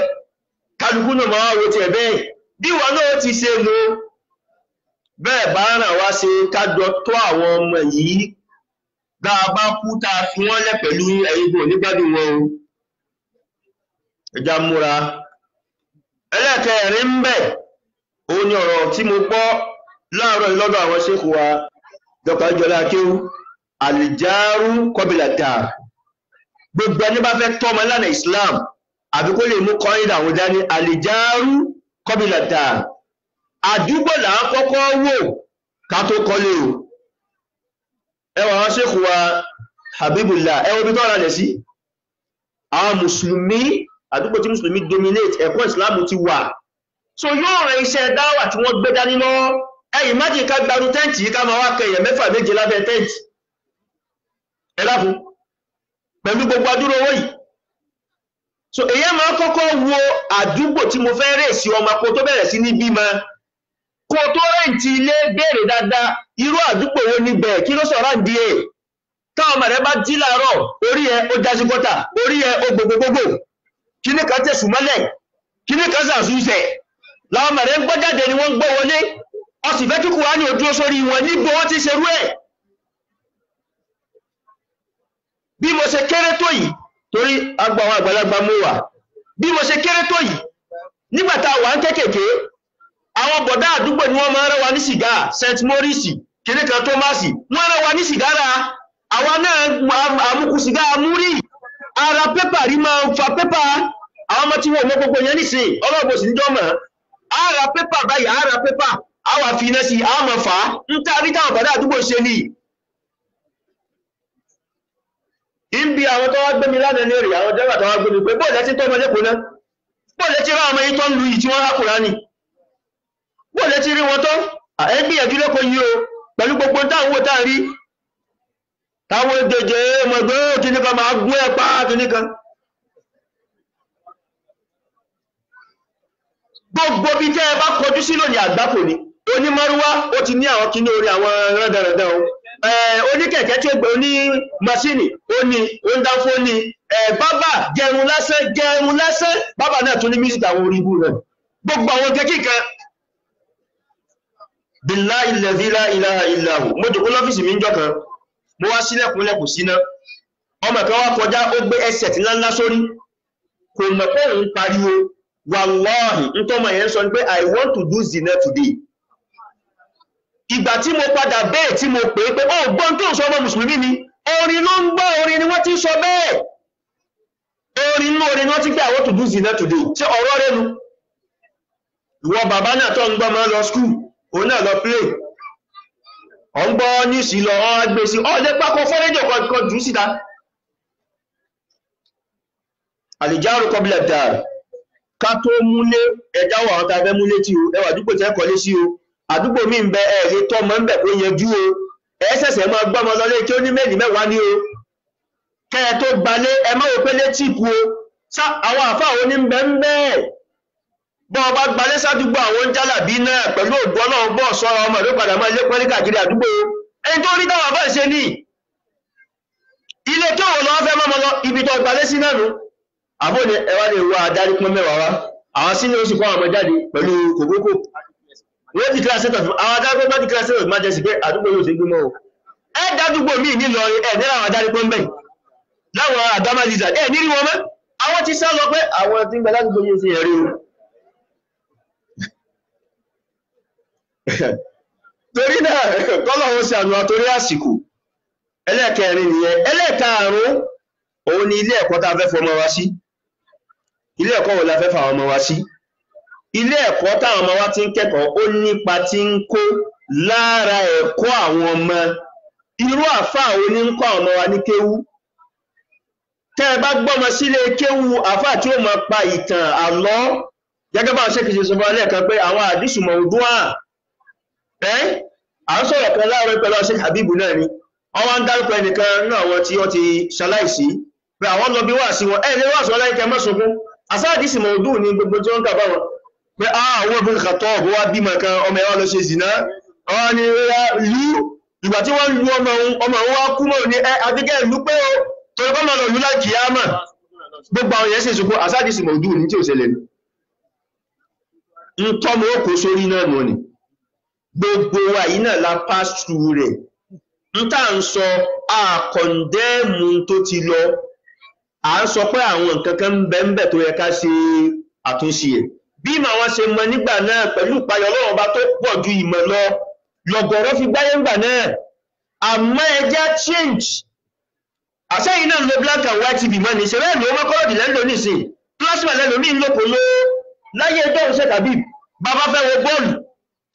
kálukú náà máa wo tiẹ̀ bẹ́ẹ̀ bí wọn náà ti ṣe lò bẹ́ẹ̀ bá ràn wá ṣe kájọ tó àwọn ọmọ yìí bá a bá kú tá a fi wọ́n lẹ̀ pẹ̀lú ẹ̀yìnbó nígbàdùn wọn o ẹja múra ẹlẹ́kẹ̀ẹ́rin ń bẹ̀ òun ni ọ̀rọ̀ tí mo gbọ́ láàárọ̀ lọ́dọ̀ àwọn ṣéèkù wa dr jọlá akéwú àlìjáàrú kọbílà dáa gbogbo ẹni bá fẹ́ tọ́mọ lánà Islam àbí kó lè mú kọ́rin àwọn dání àlìjáàrú kọbílà dáa àdúgbò là ń kọ́kọ́ wò ká tó kọ́lé o ẹwà wọn ṣèkù wa Habibullah ẹwọ bí tọ́ra lẹ̀ sí àwọn mùsùlùmí àdúgbò tí mùsùlùmí dominate ẹ̀kọ́ Islam ti wà so yóò rẹ iṣẹ́ dáwà tí wọ́n gbé dání lọ́wọ́ ẹ̀yìn májì ká gbarú tẹ́ǹtì ká máa wá kẹyẹ 6 7 lábẹ́ tẹ́ǹtì ẹláfún pẹ̀lú gbogbo adúró owó yìí so èyí máa kọ́kọ́ wo àdúgbò tí mo fẹ́ rẹ̀ sí ọmọ kó tó bẹ̀rẹ̀ sí ní bímọ kó tó rẹ̀ǹtì ilé béèrè dáadáa irú àdúgbò wo níbẹ̀ kí ló sọ̀rọ̀ àǹdí ẹ̀ táwọn ọmọ rẹ̀ bá jí láàárọ̀ orí ẹ̀ ó já sí kọ́tà orí ẹ̀ ó gbogbogbò kíní kan tẹ̀sùn mọ́lẹ̀ kíní kan sàṣúṣẹ̀ láwọn ọmọ rẹ̀ ń gbọ́ jáde ni wọ́n ń gbọ́ wọlé ó sì fẹ́ kí Kùránì ó dúró sórí wọn níbo wọ́n ti ṣerú ẹ̀ bí mo ṣe kéré tó yìí torí agbà àwọn àgbàlagbà mú wà bí mo ṣe kéré tó yìí nígbàtà wà ń kékèké àwọn bọ̀dá àdúgbò ni wọ́n máa rán wa ní sìgá St. Maurice kìní kan Thomas wọ́n rán wa ní sìgára àwọn náà àmúkù sìgá amúrí ara pépà rí máa ń fa pépà àwọn ọmọ tí wọ́n mọ́ gbogbo yẹn nìsín ọlọ́gbò sí níjọ́ mọ̀ ara pépà báyìí ara pépà àwà fi iná sí àmọ̀ fà á ń tàbí táwọn bọ̀dá àdúgbò ṣe ní ìbí àwọn tó wá gbé mi lánàá ní èrè àwọn jẹ́gbà tó wá gbé mi pé bóòlẹ́ tí tó mọ́ lẹ́kùn náà bóòlẹ́ tí rá ọmọ yìí tó ń lu yìí tí wọ́n hákùnrá ní bóòlẹ́ tí rí wọn tó ẹgbìyànjú lẹ́kọ̀ọ́ yìí o pẹ̀lú gbogbo táwọn táà rí táwọn èdèjì ọmọ ẹgbẹ́ kìníkan máa gún ẹ̀pá kìníkan gbogbo bí tẹ́ ẹ bá kọjú sí lónìí àgbákò ni onímọ̀rúwá ó ti ní àwọn kíní orí àwọn rẹ́dẹ̀rẹ̀dẹ̀ oníkẹ̀kẹ́ tí ó gbé oní masíìnì onídánfó ní bábà gẹrun lásán bábà náà tún ní mísìtì àwọn orí ibú rẹ̀ gbogbo àwọn kẹ́kíkẹ́ billahi allazi la ilaha illa hu mo jòkó lọ́fíìsì mi ń jọ kan mo wá sílẹ̀kùnlẹ̀kùn síná ọmọ kan wá kọjá ó gbé ẹsẹ̀ tí ńláńlá sórí kò mọ̀ pé òun pariwo wallahi ntọ́mọ̀ yẹn sọ ní pé I want to do zina today ìgbà tí mo padà bẹ́ẹ̀ tí mo pè é pé ó gbọ́n tó ń sọ ọmọ mùsùlùmí ni orin ló ń gbọ́ orin ni wọ́n ti sọ bẹ́ẹ̀ orin ní orin ni wọ́n ti gbé I want to do zina today ṣé ọ̀rọ̀ rẹ̀ nu ìwọ bàbá náà tó ń gbọ́ mọ́ lọ skul òun náà lọ play ọ̀ ń gbọ́ ní sí lọ ọ́ gbé sí ọ́ lé pákó fọ́lẹ́jọ̀ kan jù síta àlìjáàrú kọbílẹ̀ dáa ká tó múlé ẹjá wà ọ́ta fẹ́ múlé tí o ẹwà àdúgbò tẹ́ kọ́lé sí o àdúgbò mi ń bẹ ẹ̀rẹ́ tọ́ mọ́ ń bẹ̀ kó yẹjú o ẹ̀ẹ́sẹ̀sẹ̀ máa gbọ́mọ lọlé tí ó ní méjì mẹ́wàá ní o kẹ́ ẹ tó gbalé ẹ má wò pé létí ipò o sá àwọn àfáà ní ń bẹ ń bẹ́ẹ̀ bọ́ ọba gbalé sádùgbò àwọn jálàbí náà pẹ̀lú ògbọ́n náà bọ́ sọ́ra ọmọ ìlú padà máa lé pẹ́lí káàkiri àdúgbò ẹni tó rí táwọn àbá ìṣe ní ilé tó wọ́n lọ fẹ́ mọ́mọ́ lọ ibi tó gbalé sí náà nù àbó ni ẹwà lè wọ adarí pọ́n mẹ́wàá wá àwọn sínú oṣù fún àwọn jáde pẹ̀lú kòkókò wọ́n ti kíláṣẹ́ tọ̀ fún àwọn adarí pọ́n ti kíláṣẹ́ tọ̀ máa jẹ́ sí pé àdúgbò yóò ṣe gbímọ́ o ẹ dádúgbò míì nílọ ẹ ní àwọn adarí pọ́n bẹ́ẹ̀ láwọn àdámà lizard ẹ nírí wọn mọ́ àwọn ti sá lọ pé àwọn tí ń gbẹ ládùúgbò yóò ṣe ẹ̀rí o torí náà kọ́lọ̀ wọn sí ànúwà torí àsìkò ẹlẹ́ẹ̀kẹrin nìyẹn ẹlẹ́ẹ̀karùn-ún òun ni ilé ẹ̀kọ́ tá a fẹ́ fọmọ wa sí ilé ẹ̀kọ́ wo la fẹ́ fà ọmọ wa sí ilé ẹ̀kọ́ táwọn ọmọ wa ti ń kẹ́kọ̀ọ́ ó nípa tí ń kó lára ẹ̀kọ́ àwọn ọmọ irú àfáà wo ní ń kọ́ àwọn ọmọ wa ní kéwú tẹ́ ẹ bá gbọ́mọ sílé kéwú àfáà tí ó mọ pa ìtàn àlọ́ gẹ́gẹ́ bá ṣe kìí ṣe sọ fún ẹlẹ́ẹ̀kan pé àwọn àdísù mọ̀ọ́dúnwà à ń sọ̀rọ̀ kan láàrin pẹ̀lú ọ̀ṣẹ́ Habibu náà ni wọ́n wá ń dárúkọ ẹnìkan náà wọ́n tí wọ́n ti ṣaláìsí pé àwọn lọ bí wà sí wọn ẹni wà sọ láìkẹ mọ́sùnkún àsáàdísì mọ̀ọ́dún ní gbogbo tí wọ́n kà bá wọn pé àwọn obìnrin kàtọ́ ọ̀bọ̀ wá bímọ kan ọmọ ẹ̀wà lọ ṣe zìnà wọ́n ni lú ìgbà tí wọ́n lu ọmọ òun wá kú mọ́ ní àfikẹ́ ìlú pé ó torí kọ́ mọ́ lọ lú láì kìíyàmà gbogbo àwọn yẹn sì sùkú àsáàdísì mọ̀ọ́dún ní tí ò ṣẹlẹ̀ ń tọ́mọ ó kó sórí náà mọ́ ni gbogbo wa yìí náà la pass through rẹ̀ ń tà ń sọ àkọ̀ndẹ́mù tó ti lọ à ń sọ pé àwọn nǹkan kan ń bẹ ń bẹ tó yẹ ká ṣe àtúnṣe ẹ̀ bí mà wọ́n ṣe mọ nígbà náà pẹ̀lú ìpayọ̀ Ọlọ́run bá tó pọ̀ ju ìmọ̀ lọ lọ́gọ̀rọ̀ fi gbáyé ńgbà náà àmọ́ ẹjẹ́ change àṣẹ́yìn náà lo black and white tv mọ́ ní ṣe rẹ̀ ló mọ́kọ́rọ̀dì lẹ́lò nísìn plasma lẹ́lò mí lókò ló láyé ẹjọ́ òṣẹ́ tàbí bàbá fẹ́ wo bọ́ọ̀lù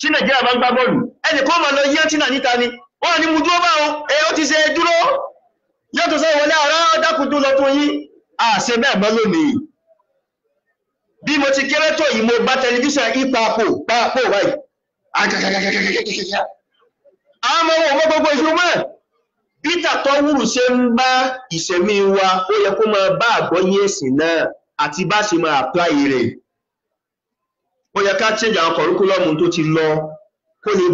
tí Nàìjíríà bá ń gbá bọ́ọ̀lù ẹnì kó máa lọ yí ẹ́ tí náà níta ni wọ́n ní mú dúró báwọn ó ti ṣe dúró yóò tó sọ wọlé ara dákùtù lọ tó yí àṣẹ bẹ́ẹ̀ mọ́ lónìí bí mo ti kéré tó yìí mo bá tẹlifíṣàn ìpapò báyìí àwọn ọmọ wọn gbogbo ìṣúmọ́ Peter tó wúrù ṣe ń bá ìṣẹ̀mí wa ó yẹ kó máa bá àgbọ́yé ẹ̀sìn náà àti bá ṣe máa apply rẹ̀ ó yẹ ká change àwọn kọ̀rúkúlọ́mù tó ti lọ kó lè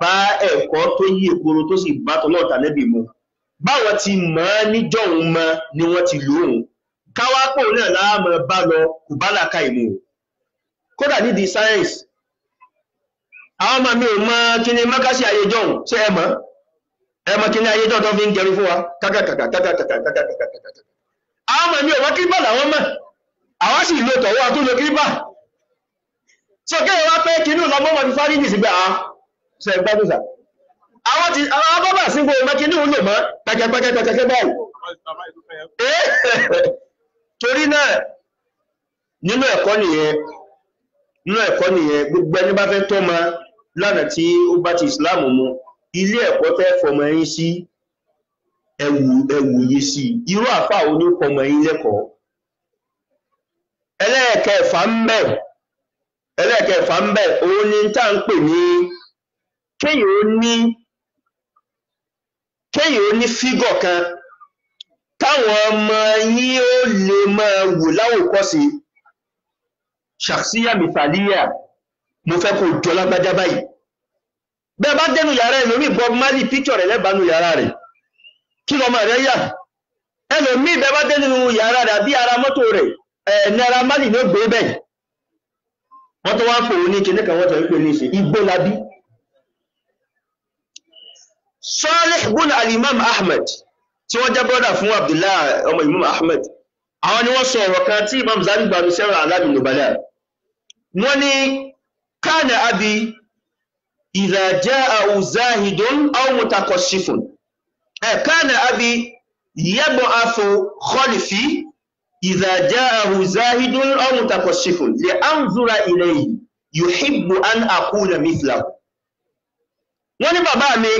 bá ẹ̀kọ́ tó yí èkoro tó sì bá tọ́lọ́ tànẹ́bì mu báwọn ti mọ̀ ọ́ níjọ́hun mọ́ ni wọ́n ti lò ó káwápò náà láàmú bá lọ kò bá làkà ìmú kódà nídìí sáyẹ́ǹsì àwọn ọmọ mi ò mọ kí ni mọ́kásí ayéjọ́hun ṣé ẹ mọ̀ kí ni ayéjọ́ tó fi ń gẹrun fún wa kàkàkàkàkàkàkàkàkàkàkàkàkà àwọn ọmọ mi ò wọ́n kírípà làwọn mọ̀ àwọn sì lo tọ̀wọ́ àtúnlò kírípà so kéèyàn wá pé kínú lọmọ wọn fi fárí nìsí pé ṣe gbádùn sà àwọn bábà sí gbogbo ọmọ kínú lò mọ́ pẹ̀kẹ̀pẹ̀kẹ̀pẹ̀kẹ̀ báyìí torí náà nínú ẹ̀kọ́ nìyẹn gbogbo ẹni bá fẹ́ tọ́ ma lánàá tí ó bá ti ìsìláàmù mu ilé ẹ̀kọ́ tẹ́ fọmọ yín sí ẹwù yìí sí irú àfà oní fọmọ yín lẹ́kọ̀ọ́ ẹlẹ́ẹ̀kẹfà ń bẹ̀ òun ni tá ń pè ní kéyìn ó ní fígọ̀ kan táwọn ọmọ yín ó lè máa wò láwòkọ́sí ṣàksíyà mìfàlíyà mo fẹ́ kó jọ lágbájá báyìí bẹ́ẹ̀ bá dẹnu yàrá ẹlòmí Bob Marley píkṣọ̀ rẹ̀ lẹ́bàánú yàrá rẹ̀ kí lọ́mọ rẹ̀ yà ẹlòmí bẹ́ẹ̀ bá dẹnu yàrá rẹ̀ àbí ara mọ́tò rẹ̀ Naira Marley ló gbé bẹ́ẹ̀ wọ́n tó wá ń pòwò ní kí níkan wọ́n tó ń pè ní ṣe igbó labí Salih ibn al-Imam Ahmed tí wọ́n jẹ́ brọ́dà fún Abdullah ọmọ Imam Ahmed àwọn ni wọ́n sọ ọ̀rọ̀ kan tí Imam Zahabi gbàmí sẹ́rọ̀ A'lam an-Nubala wọ́n ní kana abi idha ja'ahu zahidun aw mutaqashifun kana abi yab'athu khalfi إذا جاءه زاهد أو متقشف لأنظر إليه يحب أن أكون مثله wọ́n ní bàbá mi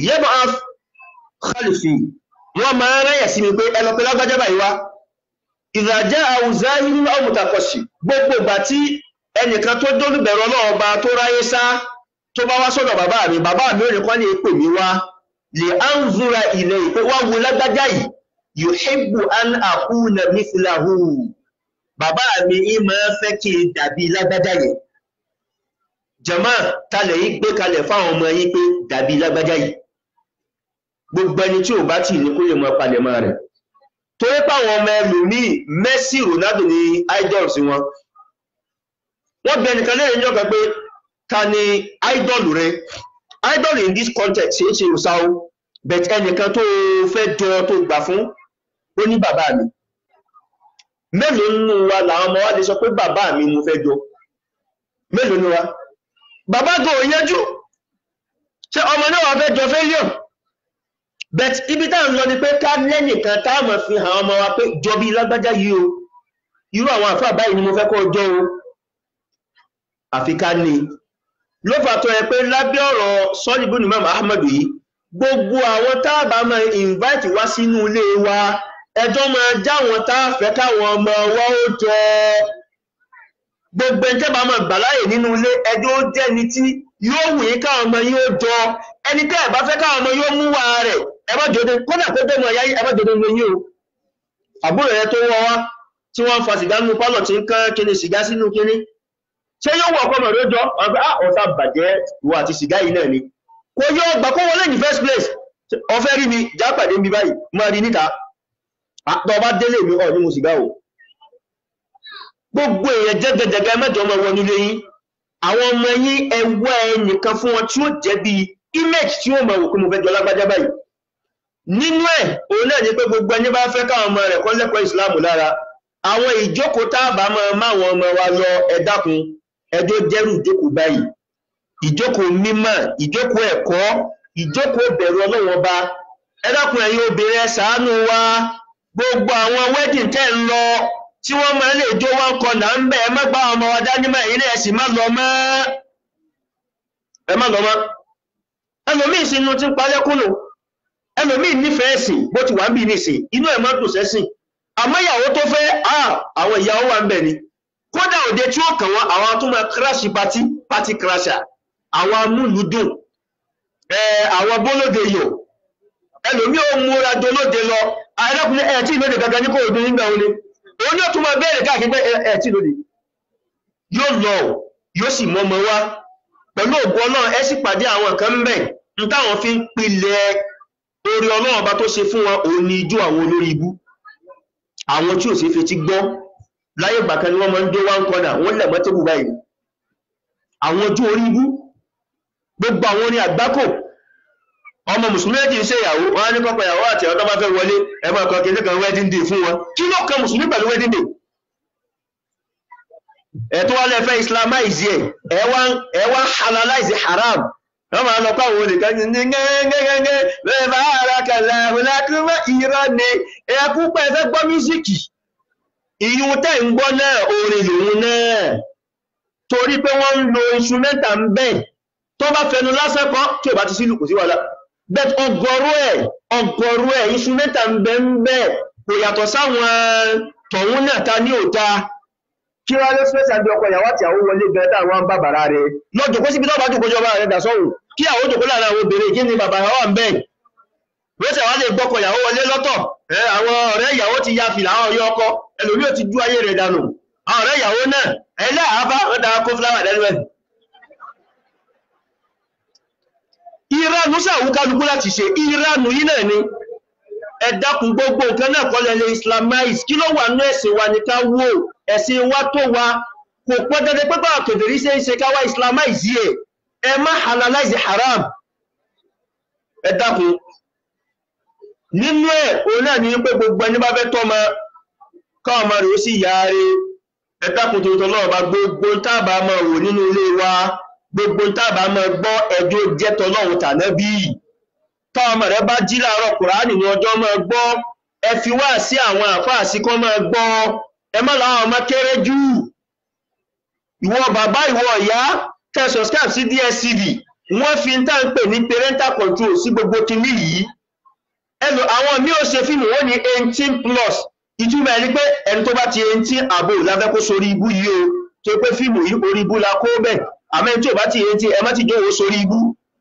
yab'ath khalfi wọ́n máa rẹ́yẹ̀ sí mi pé ẹlọ́pẹ́ lágbàjá báyìí wá إذا جاءه زاهد أو متقشف gbogbo ìgbà tí ẹnìkan tó dólùbẹ̀rọ ọlọ́ọba tó ráyé sá tó bá wá sọ́dọ̀ bàbá mi ò ní kọ́ ní pè mí wá لأنظر إليه pé wá wo lágbàjá yìí yuhibbu an akuna mithlahu bàbá mi ìmọ̀ fẹ́ kí n dàbí lágbájá yìí jàmá kalẹ̀ yìí gbé kalẹ̀ fáwọn ọmọ yìí pé dàbí lágbájá yìí gbogbo ẹni tí ò bá tì ní kó lè mọ palẹ̀mọ́ rẹ̀ torí páwọn ọmọ ẹlòmíì Messi Ronaldo ní idols wọn wọ́n bẹ nìkan lẹ́yìn ìjọba pé ta ni idol rẹ idol in this context ṣe é ṣe òsáwó bẹ̀t ẹnìkan tó fẹ́ jọ tó gbà fún ó ní bàbá mi mélòó nínú wa làwọn ọmọ wa lè sọ pé bàbá mi mo fẹ́ jọ mélòó nínú wa bàbá gan ò yanjú ṣé ọmọ náà wà fẹ́ jọ failure bẹ̀t ibi táwọn lọ ni pé ká lẹ́nìkan táwọn fi hàn ọmọ wa pé jọ bí lágbájá yìí o irú àwọn àfáà báyìí ni mo fẹ́ kọ́ jọ o àfi ká ní ló fà tó ẹ pé lábẹ́ ọ̀rọ̀ Salih ibn Imam Ahmad yìí gbogbo àwọn táàbà máa invite wá sínú ilé wa ẹjọ́ máa já wọn táàfẹ́ káwọn ọmọ wa ó jọ gbogbo ẹni tẹ́bà máa gbà láàyè nínú ilé ẹjọ́ ó jẹ́ ni tí yóò wù yí káwọn ọmọ yóò jọ ẹni tẹ́ ẹ̀ bá fẹ́ káwọn ọmọ yóò mú wa rẹ̀ ẹ má jòdè kódà pé bẹ́ẹ̀ mọ̀ ẹ̀yà ẹ má jòdè ní yín o àbúrò rẹ tó wọ́ wá tí wọ́n fa sìgá nínú pálọ̀ tí ń kán kíni sìgá sínú kíní ṣé yóò wọ̀ ọkọ̀ mọ̀ lójọ́ ọ̀sà bàjẹ́ ìwọ àti sìgá yìí náà ni kò yọ ọgbà kó wọlé ní first place ọfẹ́ rí mi jápàdé mi báyìí máa rí níta àtọ́ bá délé mi ọ̀ ní mo sìgá o gbogbo èèyàn jẹ́gẹ́jẹ́gẹ́ mẹ́jọ ọmọ wọn nílé yín àwọn ọmọ yín ẹwọ́ ẹnìkan fún wọn tí ó jẹ́ bí image tí ó mọ̀ wò pé mo fẹ́ jọ lágbájá báyìí nínú ẹ̀ òun náà ni pé gbogbo ẹni bá fẹ́ káwọn ọmọ rẹ̀ kọ́ lẹ́kọ̀ọ́ ìsìláàmù lára àwọn ìjókòó táàbà máwọn ọmọ wa lọ ẹ dákun ẹjọ́ jẹ́rù ìjókòó báyìí ìjókòó mímọ̀ ìjókòó ẹ̀kọ́ ìjókòó bẹ̀rù Ọlọ́run Ọba. Ẹ dákun ẹ̀yin obìnrin ẹ ṣàánú wa, gbogbo àwọn wedding tẹ́ ń lọ tí wọ́n máa lè jó wọ́n kọ náà ń bẹ̀ ẹ má gbá ọmọ wa dání mọ́ ẹ̀yin náà sì má lọ mọ́, ẹ má lọ mọ́. Ẹlòmíì sínú tí ń palẹ́kùnù, ẹlòmíì nífẹ̀ẹ́ sí bó ti wà ń bí nìsín inú ẹ̀ má dùn sẹ́sìn, àmọ́ ìyàwó tó fẹ́ àwọn ìyàwó wà ń bẹ̀ ni, kódà òde tí ó kàn wọ́n àwọn tó máa kíráṣì pátí kíráṣà, àwọn amúlùúdùn, àwọn bólóde yò, ẹlòmíì ó múra dolóde lọ, ẹlẹ́kùnrin ẹ̀ tí ìlóde gangan ní kò òdun nígbà wọlé òun yóò tún máa bẹ́ẹ̀rẹ̀ káàkiri pé ẹ̀ tí lóde yóò lọ yóò sì mọ́mọ́ wá pẹ̀lú ògùn Ọlọ́run ẹ sì pàdé àwọn nǹkan ń bẹ̀ ń táwọn fi ń pilẹ̀ orí Ọlọ́run Ọba tó ṣe fún wọn òun ni ijó àwọn olórí ibú, àwọn tí ò sí fetí gbọ́ láyé ìgbà kan ni wọ́n máa ń dé one corner wọ́n lẹ̀ mọ́ tébù báyìí, àwọn ojú orí ibú, gbogbo àwọn orin àgbákò. Ọmọ mùsùlùmí méjì ń ṣe ìyàwó wọn á ní kọ́kọ́ ìyàwó àti àwọn tó bá fẹ́ wọlé ẹ máa kọ kìíní kan wedding day fún wọn, kí ló kan mùsùlùmí pẹ̀lú wedding day? ẹ tó wá lẹ́fẹ́ islamize ẹ wá halalize haram, wọ́n máa lọ pàwọn olùkọ́ ní gẹ́gẹ́gẹ́gẹ́ bẹ́ẹ̀ bá ara kàlà ọ̀làkúnmọ́ ìran ni ẹkú pẹ́ fẹ́ gbọ́ mísíkì, ìyún tẹ́ ń gbọ́ náà orin lòun náà, torí pé wọ́n ń lo instrumental ń bẹ̀ tó bá fẹnu lásán kan tí ò bá ti sílù kò sí wàhálà, bet ọgọ́rú ẹ̀ instrumental ń bẹ kò yàtọ̀ sáwọn tọ̀hún náà ta ní òta. Kí wá ló fẹ́ sàbí ọkọ ìyàwó àti àwọn wọlé bẹ̀rẹ̀ táwọn bá bàrá rẹ̀ lọ́jọ́ kó síbi tó bá jòkó jọba rẹ̀ dà sọ́hùn kí àwọn jòkó láàrin àwọn obìnrin kí ni bàbá wà ń bẹ̀ wọ́n wá lè gbọ́kọ̀ ìyàwó wọlé lọ́tọ̀, àwọn ọ̀rẹ́ ìyàwó ti ya fìlà àwọn ọyọ́ ọkọ ẹlòmíì ti dú ayé rẹ̀ dànù, àwọn ọ̀rẹ́ ìyàwó náà ẹlẹ́àbá wọ́n dára kó fúláwà dẹ́nuẹ̀. Ìranù sàwú kálukú láti ṣe ìranù yìí náà ni ẹ dákun gbogbo nǹkan náà kọ́ lẹ́lẹ́ islamize, kí ló wà ní ẹ̀sìn wa ní ká wò, ẹ̀sìn wa tó wa kò pọ́ dandan pé báwọn kèfèrí ṣe ń ṣe ká wá islamize ẹ má halalize haram. Ẹ dákun nínú ẹ̀ òun náà ní pé gbogbo ẹni bá fẹ́ tọ́mọ káwọn ọmọ rẹ̀ ó sì yáre, ẹ dákun tó tọ́ náà bá gbogbo tábà máa wò nínú ilé wa, gbogbo tábà máa gbọ́ ẹjọ́ jẹ́ tọ́lọ́run tànábì, táwọn ọmọ rẹ̀ bá jí láàárọ̀ Kùránì ní ọjọ́ máa gbọ́, ẹ fi wá sí àwọn àfáà sí kọ́ máa gbọ́, ẹ má láwọn ọmọ kéré jù. Ìwọ bàbá ìwọ ìyá tẹ́ subscribe sí DSTV wọ́n fi ń tà ń pè ní parental control sí gbogbo kinní yìí. Àwọn mí ò ṣe fíìmù wọ́n ní 18+, ìtumọ̀ ẹni pé ẹni tó bá ti 18 àbò láfẹ́ kó sórí ibú yìí o, tó pé fíìmù yìí orí ibú la kó bẹ̀, àmọ́ ẹni tí ò bá ti 18 ẹ má ti jówó sórí ibú,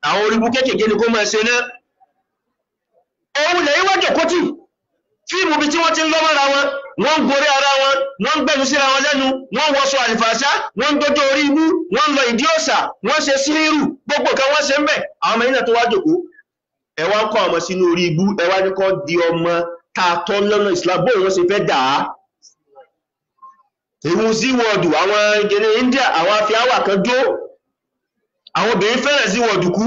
àwọn orí ibú kéékèèké ni kó máa ṣe náà. Òun lẹ́yìn wájẹ̀ kótì fíìmù bí tí wọ́n ti ń lọ́mọ́ra wọn, wọ́n ń gorí ara wọn, wọ́n ń gbẹ̀nu síra wọn lẹ́nu, wọ́n wọṣọ àlìfàṣá, wọ́n ń dójó orí ibú, wọ́n ń lọ ìdí òsà, wọ́n ṣe síríìrù, gbogbo kan wọ́n ṣe ń bẹ̀. Àwọn ọmọ yìí náà tó wá jòkó ẹ wá ń kọ́ ọmọ sínú orí ibú, ẹ wá ní kọ́ di ọmọ tààtọ́ lọ́nà Islam bóyá wọ́n ṣe fẹ́ dà á. Èwù sí wọ́ọ̀dù àwọn ìgẹ̀nẹ̀ India àwọn afiáwà kan dó, àwọn obìnrin fẹ́rẹ̀ sí wọ́ọ̀dù kú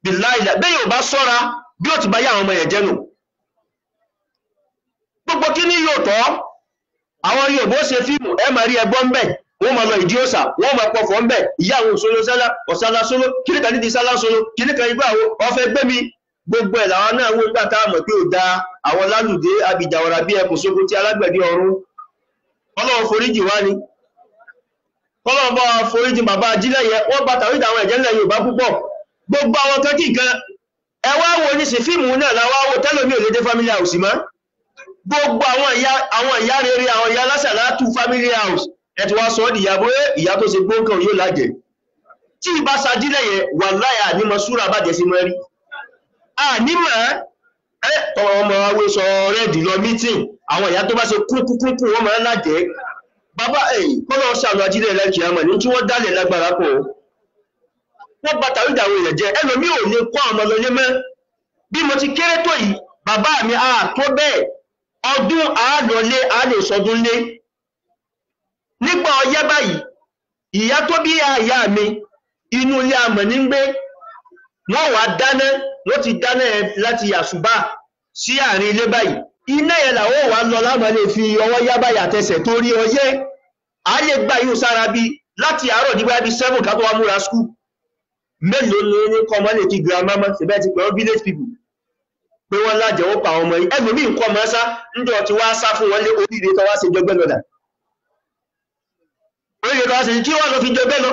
bìláìlà bẹ́ẹ̀ yóò bá sọ́ra bí ó ti bá yá àwọn ọmọ yẹn jẹ́nu. Gbogbo kí ní yóò tọ́ àwọn Yorùbá ṣe fíìmù ẹ máa rí ẹgbọ́n ń bẹ̀, wọ́n máa lọ ìdí òsà, wọ́n máa pọ̀fọ̀ ń bẹ̀, ìyá àwọn òṣòlò sálá ọ̀sálá sóló kíníkà ní ti sálá sóló kíníkà igbá àwọn ọ̀fẹ́ gbé mi, gbogbo ẹ̀ làwọn náà wọ́n gbà tá a mọ̀ pé ò da àwọn lálùdé abìjàwọ̀rà bí ẹkùn sógun tí alágbẹ̀dẹ ọ̀run. Ọlọ́run foríjì wá ni, Ọlọ́run bá foríjì bàbá ajílẹ̀yẹ, wọ́n bá tàwí àwọn ẹ̀jẹ̀ ńlẹ̀ Yorùbá púpọ̀. Gbogbo àwọn kan kí nǹkan ẹ wá wo ní sí fíìmù náà làwọn wo tẹ́lómi ò lè dé family house mọ́. Gbogbo àwọn ìyá rere àwọn ìyá lásàlátù family house ẹ ti wá sọ ọ́ dìyà bóyá ìyá tó ṣe gbóǹkan yóò lájẹ̀. Tí ìbá sajílẹ̀yẹ wàláhì ànímọ̀ súrà bàjẹ́ sí mọ́ rí. Ànímọ̀ ọmọ awé sọ rẹ́ẹ̀dì lọ mítìn àwọn ìyá tó bá ṣe kúnkúnkún wọ́n máa ń lájẹ́. Bàbá kọ́lọ́ ṣàlù ajílẹ̀ lẹ́kì àmọ̀ ní tí wọ́n dálẹ̀ lágbára pọ̀. Wọ́n bá tàwí ìdàwó rẹ̀ jẹ́ ẹlòmí ò lè kọ́ ọmọ lọlé mọ́. Bí mo ti kéré tó yìí bàbá mi tó bẹ́ẹ̀ ọdún àálọ́lé àálè sọdún lé. Nígbà ọyẹ́ báyìí ìyá tó bí ìyá mi inú ilé amọ̀ ní gbé, wọ́n wá dáná, wọ́n ti dáná láti àṣùbà sí àárín ilé báyìí. Iná yẹn làwọn wà lọ láàmà lè fi ọwọ́ yá báyà tẹsẹ̀ torí ọyẹ́ àálè gbà yóò sára bí láti àárọ̀ nígbà bí 7 ká tó wá múra skú. mélòó ní kọmọ lè kí grandmama ṣe bẹ́ẹ̀ ti pẹ̀lú village people pé wọ́n lájẹ̀ ó pa ọmọ yìí ẹgbẹ̀mí nǹkan ọmọ sá níjọ́ ti wá sá fún wọn lé oríire tó wá ṣe jọgbẹ́ lọ́dà oríire tó wá ṣe kí wọ́n lọ fi jọgbẹ́ lọ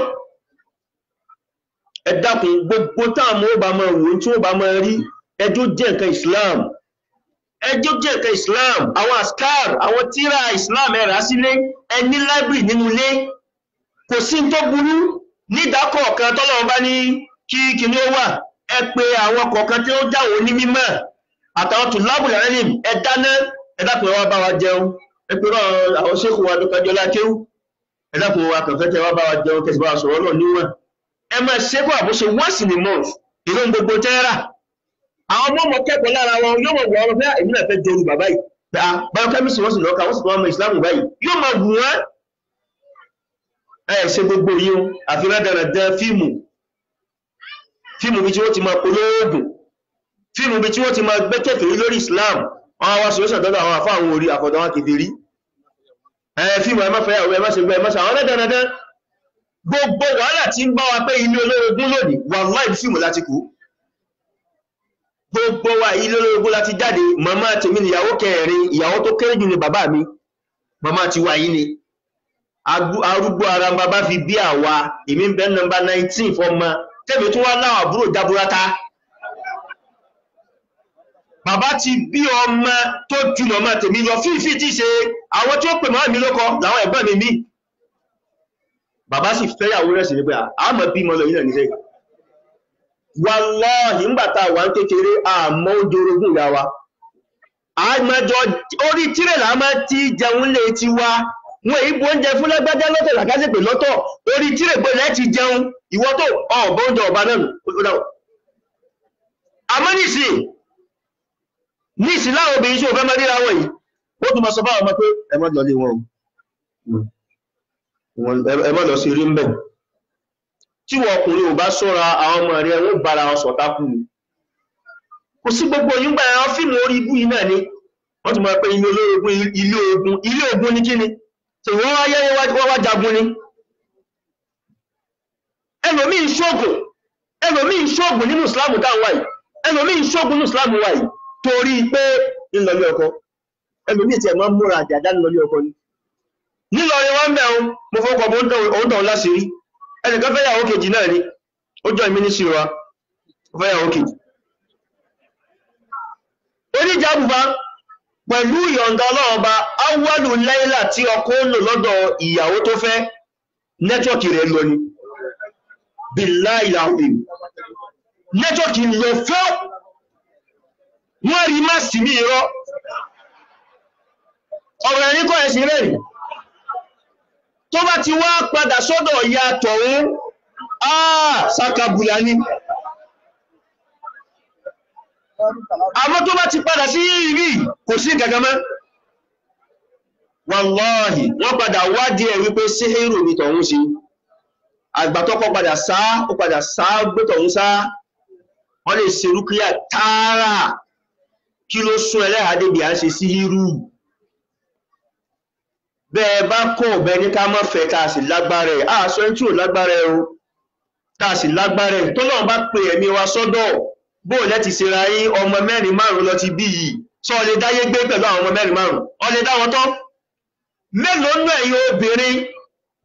ẹ dákun gbogbo táàmù ó bá máa wò tí ó bá máa rí ẹjọ́ jẹ́ nǹkan Islam ẹjọ́ jẹ́ nǹkan Islam àwọn askar àwọn tíra Islam ẹ̀rà sílé ẹni library nínú ilé kò sí tó burú nídàkọ̀ọ̀kan tọ́lọ́run bá ní kí kìíní ó wà ẹ pé àwọn kọ̀ọ̀kan tí ó jáwọ́ ní mímọ̀ àtàwọn tó lábùlẹ̀ rẹ̀ ẹ dáná ẹ dákun ẹ wá bá wa jẹun ẹ pé àwọn ṣéèkù wa dọ́kájọ́ lákéwú ẹ dákun wa kàn fẹ́ tẹ wá bá wa jẹun kẹsì bá wa sọ̀rọ̀ náà níwọ̀n ẹ máa ṣe kó àbúṣe once in a month ìlú gbogbo tẹ́rà àwọn ọmọ ọmọ kẹ́kọ̀ọ́ lára wọn yóò mọ̀ wọ́n fẹ́ èmi náà fẹ́ jọrù bàbá yìí biochemistry wọ́n sì lọ́ka wọ́n sì tún wọ́n mọ ìsìlámù báyìí yóò máa wù wọ́n ẹ ṣe gbogbo yìí àfi rẹ́dẹ̀rẹ̀dẹ̀ fíìmù bí tí wọ́n ti máa polówó oògùn fíìmù bí tí wọ́n ti máa gbẹ́kẹ̀kẹ̀rí lórí Islam àwọn wá sọ́sọ̀ dọ́dọ̀ àwọn àfá àwọn orí àfọ̀dọ̀ wọn kèfèrí fíìmù ẹmọ́fẹ́ àwọn ẹmọ́sẹ̀gbẹ́ ẹmọ́sẹ̀ àwọn rẹ́dẹ̀rẹ̀dẹ̀ gbogbo wàhálà tí ń bá wa pé ilé olórogún lónìí wàláhì fíìmù láti kú gbogbo wa ilé olórogún láti jáde màmá tèmi ni ìyàwó kẹrin ìyàwó tó kéré jù ní bàbá mi màmá ti wà yìí ni arúgbó ara bàbá fi bí àwa èmi ń bẹ nọ́mbà 19 fọmọ tẹ́mi tó wá láwọn àbúrò jaburata bàbá ti bí ọmọ tó jù màmá tèmi lọ fífí tí ṣe àwọn tí ó pè mọ́ mi lókọ làwọn ẹ̀gbọ́n mi bàbá sì fẹ́yàwó rẹ̀ sí ní pé àmọ́ bí mọ́ lọ yìí náà níṣẹ́ wàláhì ńgbàtà wà ń kékeré àmọ́ oúnjẹ orogún ìyá wa àmọ́jọ orí tírẹ̀lá máa ti jẹun lè ti wá wọn ìbò oúnjẹ fún lágbájá lọ́tọ̀ làkásẹ̀pẹ̀ lọ́tọ̀ orí tírẹ̀gbọ́ lẹ́ ti jẹun ìwọ tó ọ̀bọ̀ oúnjẹ ọba náà àmọ́ nísì láwọn obìnrin tí ó fẹ́ mọ́ ríra wọ̀nyí ó tún mọ́ sọ fáwọn ọmọ pé ẹ má lọ lé wọn ẹ má lọ sí rí mbẹ̀ tí wọ́n ọkùnrin ò bá ṣọ́ra àwọn ọmọ rẹ̀ wọ́n bára wọn sọ̀tá kú ni kò sí gbogbo yìí gbà ẹran fíìmù orí ibú yìí náà ni wọ́n tún mọ̀ pé ilé ogun ní kíni tí wọ́n wáyé wọ́n wá jagun ni ẹlòmí ń ṣọ́gun nínú ìsìlámù táwọn wáyìí ẹlòmí ń ṣọ́gun nínú ìsìlámù wáyìí torí pé ńlọlé ọkọ ẹlòmí tí ẹ máa ń múra àjàdá ńlọlé ọkọ ni nílọrin wọ́n bẹ̀ mo fọ́kọ̀ bó ń tàn láṣìírí ẹnìkan fẹ́yàwó kejì náà ni ó jọ ìmínísí wa fẹ́yàwó kejì oníjàbùbá pẹ̀lú ìyọ̀ǹda ọlọ́ọ̀ba awọ́lù lẹ́yìnlá tí ọkọ ń lò lọ́dọ̀ ìyàwó tó fẹ́ nẹ́tíwọ̀kì rẹ̀ lọ ni billahi alazim nẹ́tíwọ̀kì lọ fẹ́ wọ́n rí má sí ní irọ́ ọ̀rọ̀ ẹ̀rí kọ́ ẹ̀sìn rẹ̀ tó bá ti wá padà sọ́dọ̀ ìyá tọ̀hún sákàbùlà ní àmọ́ tó bá ti padà sí ìrí kò sí gàgàmọ́ wàláhì wọ́n padà wádìí ẹ̀ wípé síhìrù ní tọ̀hún sí àgbàtọ́kọ́ padà sáá gbé tọ̀hún sáá wọ́n lè ṣe rúkíyà tààrà kí ló sún ẹlẹ́hàdé bí a ń ṣe síhìrù bẹ́ẹ̀ bá kọ́ ọ̀bẹ ní ká mọ́ fẹ́ ká sì lágbára ẹ̀ àṣọ ẹ̀ tí ò lágbára ẹ̀ o ká sì lágbára ẹ̀ tó lọ́wọ́ bá pe ẹ̀mí wa sọ́dọ̀ bóò lẹ́ti ṣe ra yín ọmọ 4-5 lọ ti bí yìí sọ lè dáyé gbé pẹ̀lú àwọn ọmọ 4-5 ọ lè dá wọn tán mélòó náà ẹ̀yin obìnrin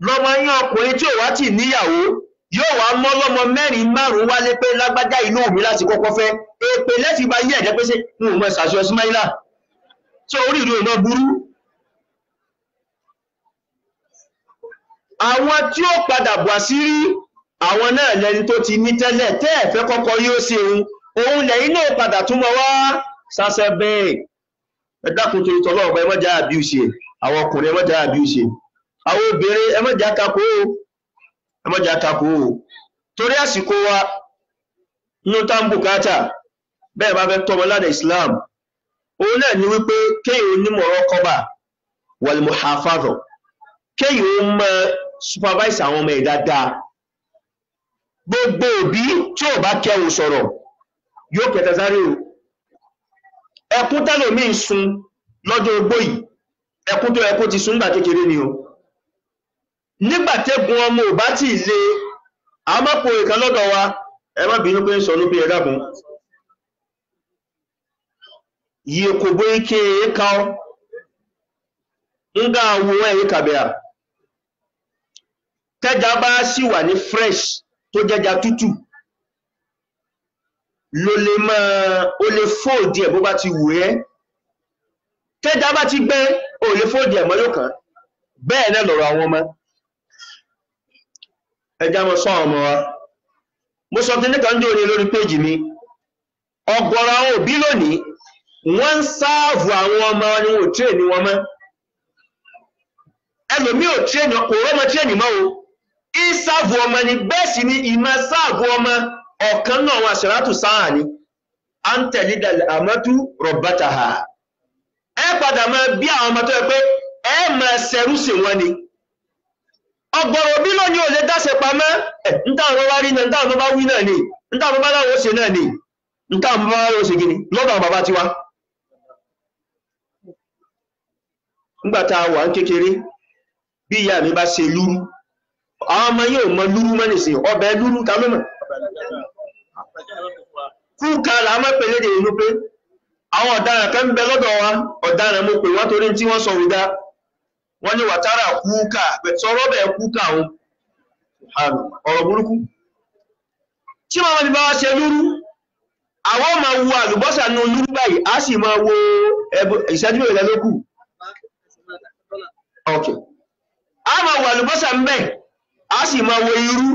lọ́mọ yín ọkùnrin tí ò wá tì níyàwó yóò wá mọ́ lọ́mọ 4-5 wálé pé lágbájá inú mi láti kọ́kọ́ fẹ́ èpè lẹ́fi bá yí ẹ̀jẹ̀ pé ṣe ń mọ̀ ṣàṣọ Ismaila tí orí ìlú ìmọ̀ burú àwọn tí ó padà bọ̀ àṣírí àwọn náà lẹni tó ti ní tẹ́lẹ̀ tẹ́ẹ̀fẹ́ kọ́kọ́ yóò ṣe òun lẹ́yìn náà padà túnmọ̀ wá sásẹ́ bẹ́ẹ̀ ẹ̀dákun torí tọ́lọ́ọ̀pọ̀ ẹmọ́já àbíúṣe àwọn ọkùnrin ẹmọ́já àbíúṣe àwọn obìnrin ẹmọ́já takò torí àsìkò wa ní tàbùkátà bẹ́ẹ̀ bá fẹ́ tọ́mọ ládẹ̀ Islam òun náà ni wípé kéyìn onímọ̀ rọ́kọ́bà wal muhafadha kéyìn ó mọ́ supervise àwọn ọmọ ìdáadáa gbogbo òbí tí ò bá kẹrù sọ̀rọ̀ yóò kẹta sáré o ẹkún tẹ́lòmí ń sun lọ́jọ́ ogbó yìí ẹkún tó ẹkún ti sun nígbà kékeré ni o nígbàtẹ́gun ọmọ ò bá tí ilé àmọ́pò ìkan lọ́dọ̀ wa ẹ má bínú pé ń sọ lóbi ẹ̀dá kún yìí kò bó ike ẹ̀ka ọ́ ń gá wo ẹ̀yí kàbẹ̀yà tẹ́jà bá sì wà ní fresh tó jẹjà tútù ló lè máa ó lè fóòdì ẹ̀ bó bá ti wù ẹ́ tẹ́jà bá ti gbẹ́ ó lè fóòdì ẹ̀ mọ́ yóò kàn bẹ́ẹ̀ náà lọ̀rọ̀ àwọn ọmọ ẹjá mọ́ sọ ọmọ wa mo sọ tí nìkan jẹ́ òní lórí péjì mi ọ̀gọ̀rọ̀ àwọn òbí lónìí wọ́n ń sáàvù àwọn ọmọ wọn ni wọ́n ò tírèèni wọn mọ́ ẹlòmí ò tírèèni kò rọ́mọ tírèèni mọ́ o ìsáàvù ọmọ ni bẹ́ẹ̀ sì ni ìmọ̀ sáàvù ọmọ ọ̀kan náà wọn àṣàrátù sáà ni à ń tẹ̀lé dalẹ̀ àmọ́tú rọ̀bátàhà ẹ padà máa bí àwọn ọmọ tó yẹ pé ẹ máa ṣẹrú sí wọn ni ọ̀gọ̀rọ̀ òbí lónìí ò lè dáṣe pamọ́ ntáwọn bá rí náà ntáwọn bá wí náà ni ntáwọn bá láwọn ó ṣe náà ni ntáwọn bá láwọn ó ṣe gini lọ́dọ̀ àwọn bàbá tiwa nígbàtà wà ń kékeré bí ìyá mi bá ṣe lúrú àwọn ọmọ yóò mọ lúrú mọ́ nìsín ọbẹ̀ lúrú ta ló mọ̀ kúkà làmọ́ pèlédè inú pé àwọn ọ̀daràn kan ń bẹ lọ́dọ̀ wa ọ̀daràn mo pè wọ́n torí tí wọ́n sọ wídá wọ́n ní wàtárà kúkà sọ̀rọ̀ bẹ̀ kúkà ọ̀rọ̀ burúkú tí wọ́n ní bá wá ṣe lúrú àwọn máa wo àlùbọ́sà ní lúrú báyìí a sì máa wo ìṣẹ́jú ìrẹ́ lókù a máa wo àlùbọ́sà ń bẹ̀ a sì máa wo irú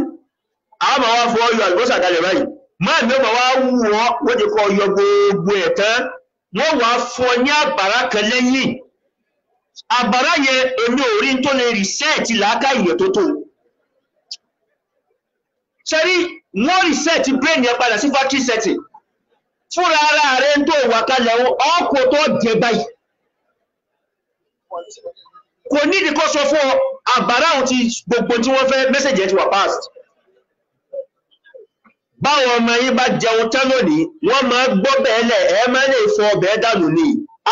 a máa wá fọ́ yọ àlùbọ́sà kalẹ̀ báyìí máa ní ọmọ wá wù wọ́n ti kọ́ yọ gbogbo ẹ̀ tán wọ́n wá fọ́ ní àbàrá kan lẹ́yìn àbàrá yẹn èmi ò rí tó lè rìsẹ́ẹ̀tì làákà ìyẹ̀ tó tó ṣẹ́rí wọ́n rìsẹ́ẹ̀tì brain yẹn padà sí factory setting fúnra ara rẹ̀ tó wà kalẹ̀ ọkọ̀ tó jẹ báyìí kò nídìí kó sọ fún àbàrá ohun ti gbogbo tí wọ́n fẹ́ mẹ́sẹ̀jì ẹ̀ ti wà past báwọn ọmọ yín bá jẹun tán lónìí wọ́n máa gbọ́ bẹ́ẹ̀ lẹ̀ ẹ máa lè fọ ọbẹ̀ dànù ní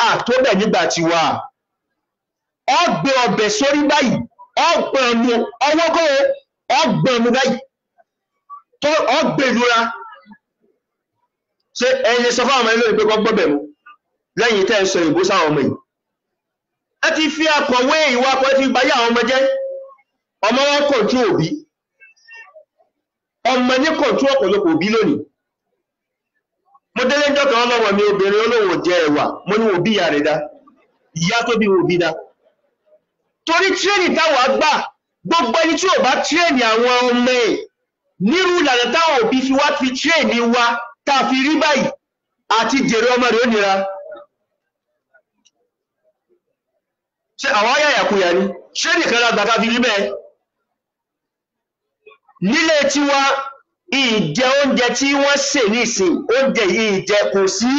àtó bẹ̀ nígbà tí wà ọgbẹ̀ ọbẹ̀ sórí báyìí ọgbẹ̀ ọmọ ọwọ́gọ́ ọgbẹ̀ ọmọ báyìí tó ọgbẹ̀ ìlúra ṣe ẹni sọ fún àwọn ilé ìpé kọ́ gbọ́bẹ̀ mú lẹ́yìn tẹ́ sọ ìbó sáwọn ọmọ yìí ẹ ti fi akọ̀wé ìwà akọ̀ ti báyé àwọn ọmọ jẹ́ ọmọ wọn kò tí òbí ọmọ ní kò tí ọ̀pọ̀lọpọ̀ òbí lónìí mo délé ń jọ́kàn ọlọ́wọ̀ mi obìnrin olówó jẹ ẹ̀wà mo ní òbí ìyá rẹ̀ dá ìyá tó bí òbí dá torí tírénì táwà gbà gbogbo ẹni tí ò bá tírénì àwọn ọmọ ẹ̀ nírú ìlànà táwọn òbí fi wá fi tírénì wa tá a fi rí báyìí àti jèrè ọmọ rẹ̀ ó nira ṣe àwọn ayàyàkuyà ni tírénì kan lágbà ká fi rí bẹ́ẹ̀ nílé tiwa ìjẹ oúnjẹ tí wọ́n sè ní ìsìn oúnjẹ ìjẹ kò sí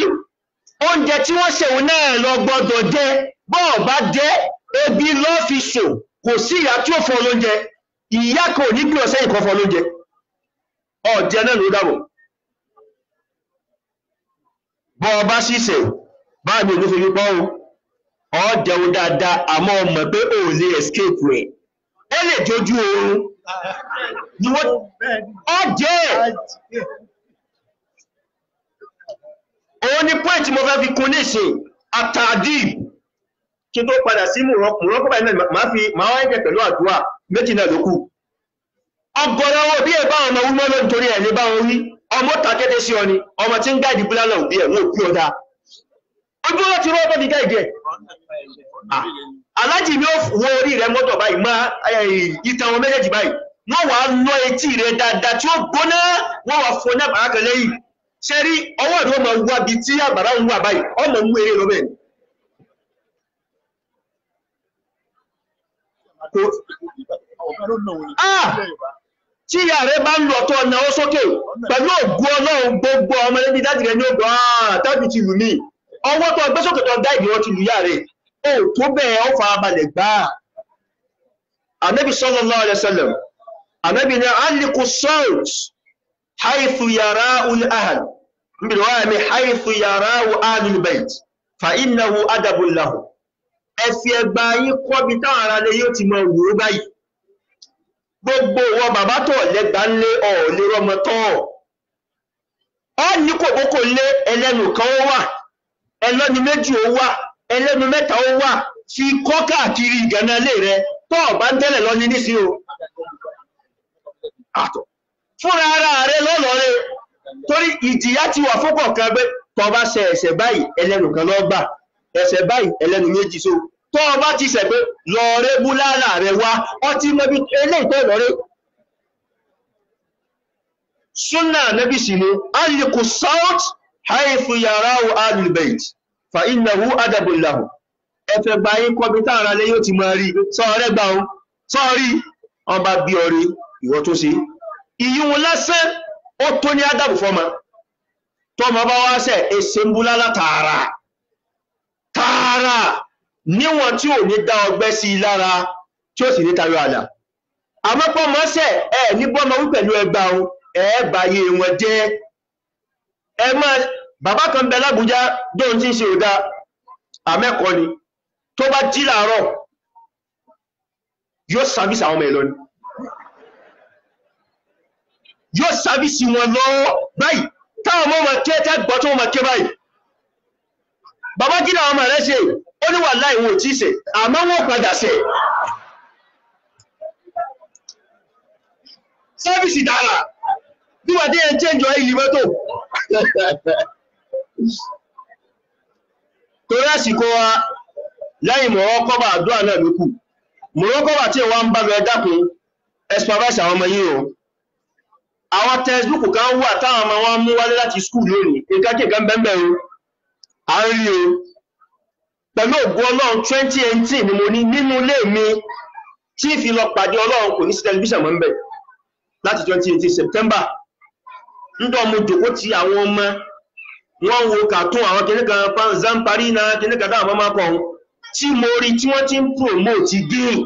oúnjẹ tí wọ́n sè náà lọ gbọ́dọ̀ jẹ bọ́ọ̀ bá jẹ ebi ló fi sò kò sí ìyá tí ó fọ́ lóúnjẹ ìyá kò ní bí ọ̀sẹ̀ ìkọ́ fọ́ lóúnjẹ ọ̀jẹ́ náà ló dábọ̀ bọ́ọ̀ bá sísẹ̀ bá mi ló fi rí pọ́ ọ jẹun dáadáa àmọ́ mọ̀ pé ò lè escape rẹ̀ ó lè jójú oorun ni wọ́n ọjẹ́ òun ni point mo fẹ́ fi kún ní ìsìn àtàdì kí tó padà sí mùrọ́kọ́ báyìí náà máa wáyé jẹ pẹ̀lú àdúrà méjì náà ló kù ọgọ́rọ̀ owó bí ẹ̀bá ọmọ wúmọ́ ló nítorí ẹ̀ lé bá wọn wí ọmọ tàkété sí ọ ni ọmọ tí ń gáìdì búlálà òbí ẹ̀ wọ́n òbí ọ̀dá ojú ọ̀rọ̀ ti rọ́ ọmọ ní gáìdì ẹ̀ alájì ni ó wọ orí rẹ̀ mọ́tọ̀ báyìí máa ìtàn wọn méjèèjì báyìí wọ́n wà lọ etí rẹ̀ dáadáa tí ó gbóná wọ́n wà fún ní àbàrá kan lẹ́yìn ṣe rí ọwọ́ ìlú ọmọ wà bí tí àbàrá ń wà báyìí ọmọ mú eré lọ bẹ́ẹ̀ tí ìyá rẹ̀ bá ń lọ tó ọ̀nà ó sókè pẹ̀lú ògùn ọlọ́run gbogbo ọmọ ẹbí dájì rẹ̀ ní ògùn tàbí ti lù mí ọwọ́ tó ọgbẹ́ sókè tó dáìdì wọn ti lù yá rẹ̀ ó tó bẹ́ẹ̀ ó fara balẹ̀ gbáà Ànábì sallallahu alaihi wasallam Ànábì ní alìkù salt haythu yara'ul ahl níbi wáyà mi haythu yara'u ahlul bayt fa innahu adabun lahu ẹ fi ẹgbà yín kọ́ bí táwọn ará lé yóò ti mọ wúrú báyìí gbogbo wọn bàbá tó lẹ́gbà ń lé ọ̀ọ̀lẹ́ rọmọ tọ́ ọ ní kòbókò lé ẹlẹ́nu kan ó wà ẹlẹ́nu méjì ó wà ẹlẹ́nu mẹ́ta ó wà fi kọ́ káàkiri ìgànnà lé rẹ tó bá ń tẹ́lẹ̀ lọ ní nísí o àtọ̀ fúnra ara rẹ lọ́lọ́ rẹ torí ìjìyà ti wà fún kọ̀ọ̀kan pé tó bá ṣe ẹ̀ṣẹ̀ báyìí ẹlẹ́nu kan ló gbà ẹ̀ṣẹ̀ báyìí ẹlẹ́nu méjì so tó bá ti ṣẹ̀ pé lọ́ọ̀rẹ́ búláàlà rẹ wá ọtí mẹ́bí eléyìí tó lọ́rẹ́ súnà nẹ́bí sí ni alìkù saut haifu yarahu ahlul bait fa innahu adabun lahu ẹfẹ́ gba yí kọbi táàrà lé yóò ti máa rí sọ́ọ̀rẹ́ gbà ó sọ́ọ̀rí ọba bí ọrí ìwọ tó sí ìyíwò lásán ó tó ní ádàbù fọ́mà tó ma bá wá sẹ́ ẹsẹ̀ ń búlálá tààrà níwọ̀n tí ò ní dá ọgbẹ́ sí lára tí ó sì ní tayọ àlà àmọ́pọ̀ mọ́sẹ̀ ẹ̀ ní bọ́mọ wí pẹ̀lú ẹgbà ó ẹ̀ẹ́bàyé wọn jẹ́ ẹmọ́ bàbá kan bẹ lábújá dóhun tí ń ṣe òdá àmẹ́kọ́ ni tó bá jí láàárọ̀ yóò sàbísì àwọn ọmọ ẹ̀lọ ni yóò sàbísì wọn lọ báyìí táwọn ọmọ ọmọ kí ẹ́tẹ́ gbọ́ tó ọmọ kí báyìí bàbá jí láwọn ọmọ rẹ̀ ṣe ó ní wà láì wọn ò tí ṣe àmọ́ wọn padà ṣe sàbísì dára bí wà dé ẹ̀ change oil mọ́tò torí àsìkò wa lẹ́yìn mọ̀rọ́kọ́bà àdúrà náà lókù mọ̀rọ́kọ́bà tí wọ́n ń bá bẹ dákun ẹspàbáṣì àwọn ọmọ yìí o àwọn textbook kan wà táwọn ọmọ wọn mú wálé láti school lónìí ìkákè kan bẹ́ẹ̀ o a ń rí o pẹ̀lú ògùn ọlọ́run 2018 ni mo ní nínú ilé mi tí fi lọ pàdé ọlọ́run kò ní sí tẹlifíṣàn mọ́ ń bẹ̀ láti 2018 September ndọ́ mo jòkó ti àwọn ọmọ wọ́n wo cartoon àwọn kìnnìkan Zampari na kìnnìkan dáwọn ọmọ máa kọ̀ tí mo rí tí wọ́n ti ń promote gay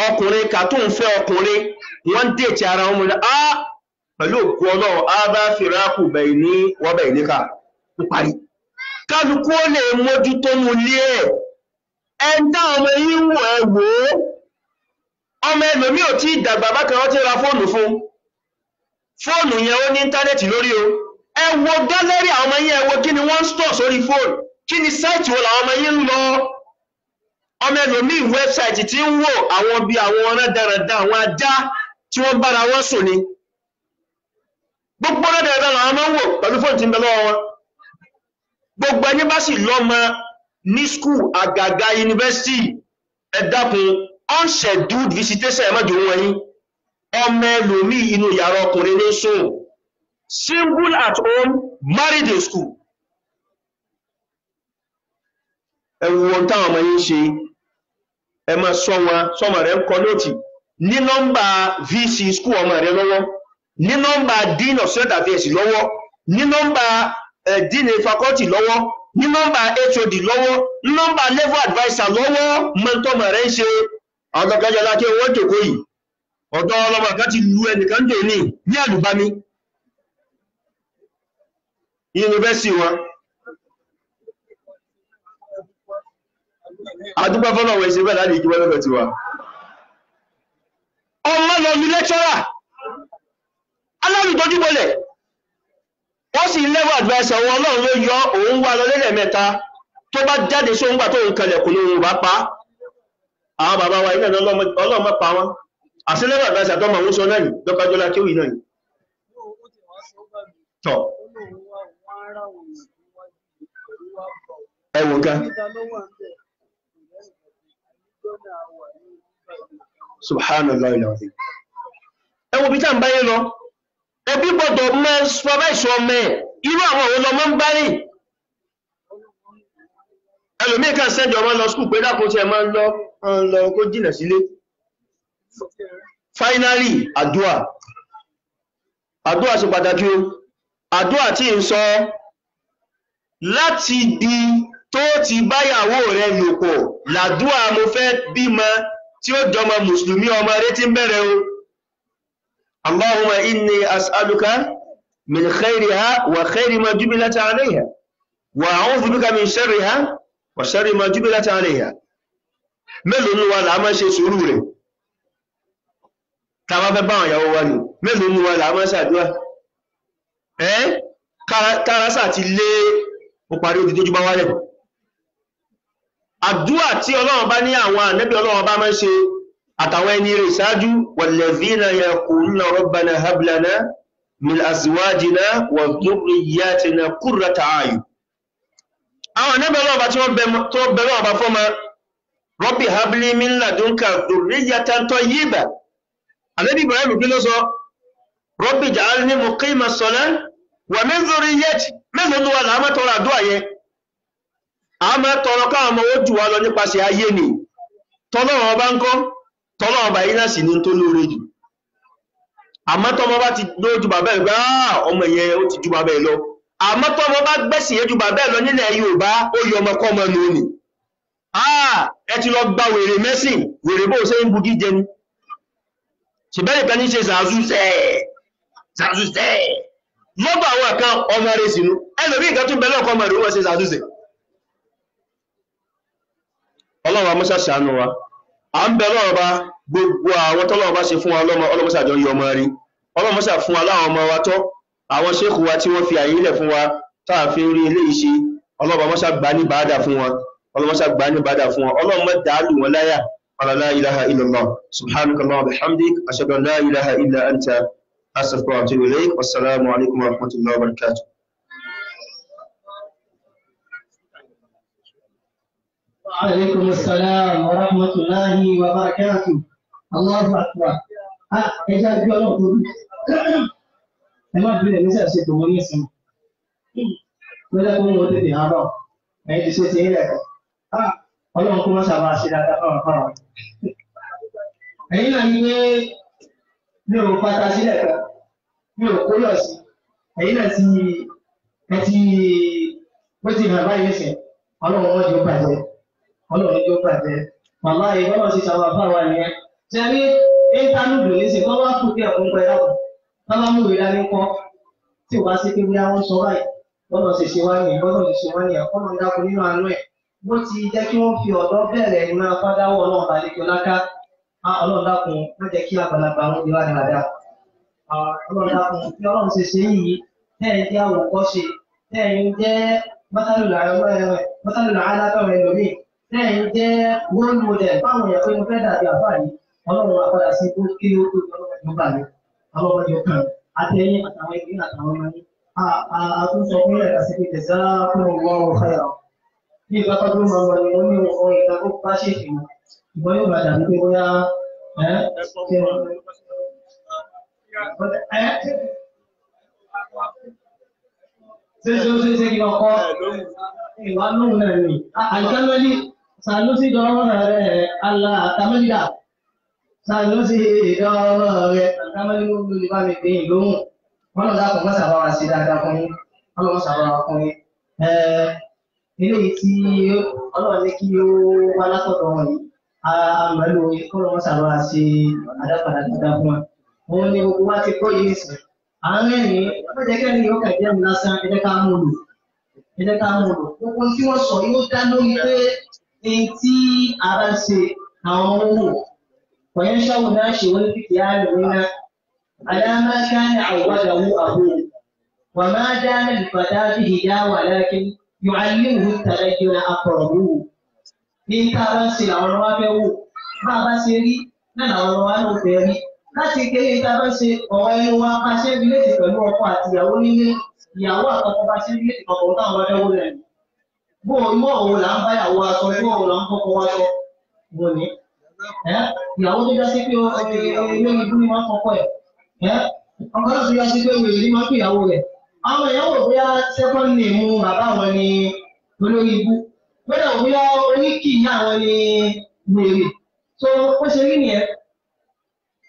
ọkùnrin cartoon fẹ́ ọkùnrin wọ́n dètì ara wọn mọ́lá pẹ̀lú òkú ọlọ́run bá fìrákù bẹ̀ẹ̀ ní wọ́n bẹ̀ẹ̀ níkà ń parí kálukú ó lè mójútó mú lé ẹ̀ ń dá ọmọ yìí wò ẹ̀ wò ọmọ ẹlòmí ò tí ìdàgbà bákan wọ́n ti ra fóònù fún fóònù yẹn ó ní íńtánẹ́ẹ̀tì lórí o ẹ wo gálẹ́rì àwọn ọmọ yẹn ẹ wo kí ni wọ́n ń stọ̀ sórí fóònù kí ni sáìtì wo làwọn ọmọ yẹn ń lọ ọmọ ẹlòmíì wẹ́bsáìtì tí ń wò àwọn bí àwọn ọ̀rẹ́ dáradára àwọn ajá tí wọ́n bára wọn sùn ni gbogbo ọ̀rẹ́ dáradára làwọn máa ń wò pẹ̀lú fóònù tí ń bẹ lọ́wọ́ wọn gbogbo ẹni bá sì lọ́mọ ní skul àgàgà yunifásitì ẹ dákun unscheduled visitation ẹ má jò wọ́n yín ọmọ ẹlòmíì inú yàrá ọkùnrin ní sùn single at home married in school ẹ wo ohun táwọn ọmọ yín ṣe ẹ máa sọ wọn sọmọ rẹ ń kọ lóòtì ní nọ́mbà VC school ọmọ rẹ lọ́wọ́ ní nọ́mbà dean of student affairs lọ́wọ́ ní nọ́mbà dean faculty lọ́wọ́ ní nọ́mbà HOD lọ́wọ́ ní nọ́mbà level adviser lọ́wọ́ mọ́tọ́mọ rẹ ń ṣe àwọn ọ̀gájọ́ lákẹ́ wọ́n jòkó yìí ọ̀dọ́ ọlọ́mọ kan ti lu ẹnìkan jò ní àlùbámi yunifásitì wọn àdúgbà fọ́lọ̀wọ̀ ìṣẹ́ bẹ́ẹ̀ láti ìjọba lọ́dọ̀ ti wà ọmọ lọ ní lẹ́kṣọ́rà alárùdójúbọlẹ̀ wọ́n sì level adviser wọn ọlọ́run ló yọ òun wà lọ lẹ́lẹ̀ mẹ́ta tó bá jáde sóhun gbà tó ń kalẹ̀kùn ní òun bá pa àwọn bàbá wa ilẹ̀ ọlọ́mọ pa wọn àti level adviser tó máa ń sọ náà ní dọ́kájọ́lá kéwì náà ní tọ́ ẹwọ̀n ká subhanallah ilẹ̀ ẹwọ̀n bí tá ń báyé lọ ẹbí gbọ́dọ̀ mọ́ supervise ọmọ ẹ̀ irú àwọn òun lọmọ ń bá rí ẹlòmíì kan sẹ́jọ ọmọ lọ skúl pé dákun tí ẹ máa ń lọ kó jìnà sílé finally àdúà ṣe pàtàkì o àdúà tí ń sọ láti di tó ti báyàwó rẹ̀ lòpọ̀ làdúà mo fẹ́ bímọ tí ó jọmọ mùsùlùmí ọmọ rẹ̀ tí ń bẹ̀rẹ̀ o Allahumma inni as'aluka min khairiha wa khairi ma jubilat alayha wa a'udhu bika min sharriha wa sharri ma jubilat alayha mélòó ní wa là máa ṣe sùúrù rẹ̀ tá bá fẹ́ báwọn ìyàwó wa ní mélòó ní wa là máa ṣàdúà kárásà ti lé ó parí ó ti tójú bá wálẹ̀. Àdúà tí Ọlọ́run bá ní àwọn ànábì Ọlọ́run bá máa ń ṣe àtàwọn ẹni rẹ̀ ìṣáájú wallazina yaquluna rabbana hab lana min azwajina wa dhurriyyatina qurrata a'yun. Àwọn ànábì Ọlọ́run bá tí wọ́n bẹ̀rẹ̀ ọba fọ́mọ rabbi hab li min ladunka dhurriyyatan tayyibah. Ànábì Ibrahim kí ló sọ? Rabbi ij'alni muqima as-salah wa min dhurriyyati. Mẹ́sàn-án tó wà láàmà tọrọ àdúà yẹn. A máa tọrọ káwọn ọmọ ó jù wá lọ nípasẹ̀ ayé ni. Tọ́lọ́run ọba ń kọ́, tọ́lọ́run ọba yìí náà sì ní tó lóore jù. Àmọ́ tọ́mọ bá ti lójú bàbá ẹ̀ gbá ọmọ yẹn ó ti ju bàbá ẹ̀ lọ. Àmọ́ tọ́mọ bá gbẹ̀sìn yẹn ju bàbá ẹ̀ lọ nílẹ̀ Yorùbá ó yọ ọmọ kọ́ ọmọ nù ní. Ẹ ti lọ gba wèrè mẹ́sìn, wèrè bó ṣe ń bugi jẹ ni. Ṣèbẹ́rẹ̀ kan ní ṣe zàzúzẹ́. Lọ́gbà àwọn kan ọmọ rẹ̀ sínú. Ẹlòmí ìkan tún bẹ̀rẹ̀ ọkọ̀ ọmọ rẹ̀ wọ́n ṣe zàzúzẹ́. Ọlọ́run amọ́ṣà ṣàánú wa. A ń bẹ̀rẹ̀ ọba gbogbo àwọn tọ́lọ́run bá ṣe fún wa lọ́mọ ọlọ́mọ́ṣà jọ yọ ọmọ rí. Ọlọ́mọ́ṣà fún wa láwọn ọmọ wa tọ́. Àwọn ṣéèkù wa tí wọ́n fi àyè ilẹ̀ fún wa táà fi rí ilé ìṣe. Ọlọ́run amọ́ṣà gbà ní bàádà fún wa. Ọlọ́mọ́ṣà gbà ní bàádà fún wa. Ọlọ́run mọ́ dàálù wọn láyà. La ilaha illallah. Subhanakallah wa bihamdik. Ashhadu an la ilaha illa anta. Astaghfiruka wa atubu ilayk. Wassalamu alaikum wa rahmatullahi wa barakatuh. وعليكم السلام ورحمة الله وبركاته. الله أكبر. إذا قالوا ما بين الناس يسمون اسم. ولا كم وقت هذا. أي شيء لك. Ọlọ́run kó má sábà ṣe dáadáa fáwọn. Ẹ̀yin náà ní pé mi ò pátá sílẹ̀ kan, mi ò kó lọ sí. Ẹ̀yin náà ti hàn báyìí sẹ̀. Ọlọ́run wọ́n jẹ́ bàjẹ́. Ọlọ́run ní jẹ́ bàjẹ́. Màmá ìbọn sì sábà fáwọn nìyẹn. Ṣé ní íńtánúdù ní sè kọ́ wá kù kí ẹ̀kún pẹ́ dákun? Tọ́ bá mú ìwé dání kọ́ tí ò bá sí pé bí wọ́n sọ báyìí. Bọ́lá ṣe wá nìyẹn, bọ́lá ṣe wá nìyẹn, kọ́nà ń dákun nínú àánú ẹ̀. Bó ti jẹ́ kí wọ́n fi ọ̀dọ́ bẹ̀rẹ̀ ní máa fádáwọ̀ ọlọ́run balẹ̀kẹ́ láká ọlọ́run dákun má jẹ́ kí àgbàlagbà wọn di wá ní àdá ọlọ́run dákun bí ọlọ́run ṣe ṣe yìí tẹ́ẹ̀ jẹ́ àwòkọ́ṣe tẹ́ẹ̀ jẹ́ mọ́tàlùlà alátọ̀rọ̀ ẹlòmíì tẹ́ẹ̀ jẹ́ role model fáwọn èèyàn pé mo fẹ́ dàbí àbá yìí ọlọ́run wa padà sí bó kí ó tó ọlọ́run bá mi ọlọ́run yóò kàn àtẹ̀yìn àtàwọn ẹgbẹ́ àtàwọn ọmọ yìí àtúnṣe fún ẹ̀ka sí pé tẹ̀sán fún ọlọ́run fẹ́ràn bí ìgbà tó máa ń wọlé wọn ní ọ̀rọ̀ ìgbà tó bá ṣe fi wọn ìgbọ́n yóò bá dàbí pé bóyá ṣe wọn. ṣe kí wọn kọ́ ìwà lóhùn náà ni àìkámẹ́lì sàlùsí dọ́rọ́ rẹ̀ àlà àtàmẹ́lìdà sàlùsí dọ́rọ́ rẹ̀ àtàmẹ́lì ló lè bá mi pè é lóhùn wọn lọ dákun mọ́ sábà wá sí dáadáa fún yín wọn lọ sábà wá fún yín. Eléyìí tí Ọlọ́run ní kí ó wá látọ̀dọ̀ wọn yìí àmàlò ìkọ́lọ́wọ́ sábà ṣe àdápadà dáadáa fún wa. Òun ni gbogbo wa ti kọ́ yìí nìsín. Àwọn ẹ̀yìn wọ́n jẹ́ kẹ́ni yóò kẹ̀kẹ́ mi lásán ẹ jẹ́ ká mú lò. Ẹ jẹ́ ká mú lò. Gbogbo tí wọ́n sọ yóò dá lórí pé ẹni tí a bá ń ṣe àwọn owó. Wọ̀nyẹn ṣọ́wọ́ náà ṣe wọ́n ní fìdí àárẹ̀ nínú. Àdámá ká ní àwòwádà wú àbúrò. Wàmá dáná ìfàdá bìí dá wà lákìn. يعلمه التدين أقربه إن كان سلعون وفيه ما بسيري نلعون ونفيري láti kéré ìta bá ṣe ọ̀rọ̀ ẹnu wa bá ṣe rí létí pẹ̀lú ọkọ àti ìyàwó nílé ìyàwó àtọkọ bá ṣe rí létí kọ̀ọ̀kan táwọn ọdẹ wọlé ẹ̀ bó inú òun là ń bá ìyàwó aṣọ inú òun là ń kọ́kọ́ wá sọ wò ní ìyàwó tó já sí pé ilé ìbú ni wọ́n kọ́kọ́ ẹ̀ ọkọ náà tó já sí pé wèrè ní wọ́n pè ìyàwó rẹ̀ àwọn ìyàwó bóyá second name bàbá wọn ni olórí ibú gbọ́dọ̀ bóyá oníkì ìyá wọn ni wèrè tó ó ṣe rí nìyẹn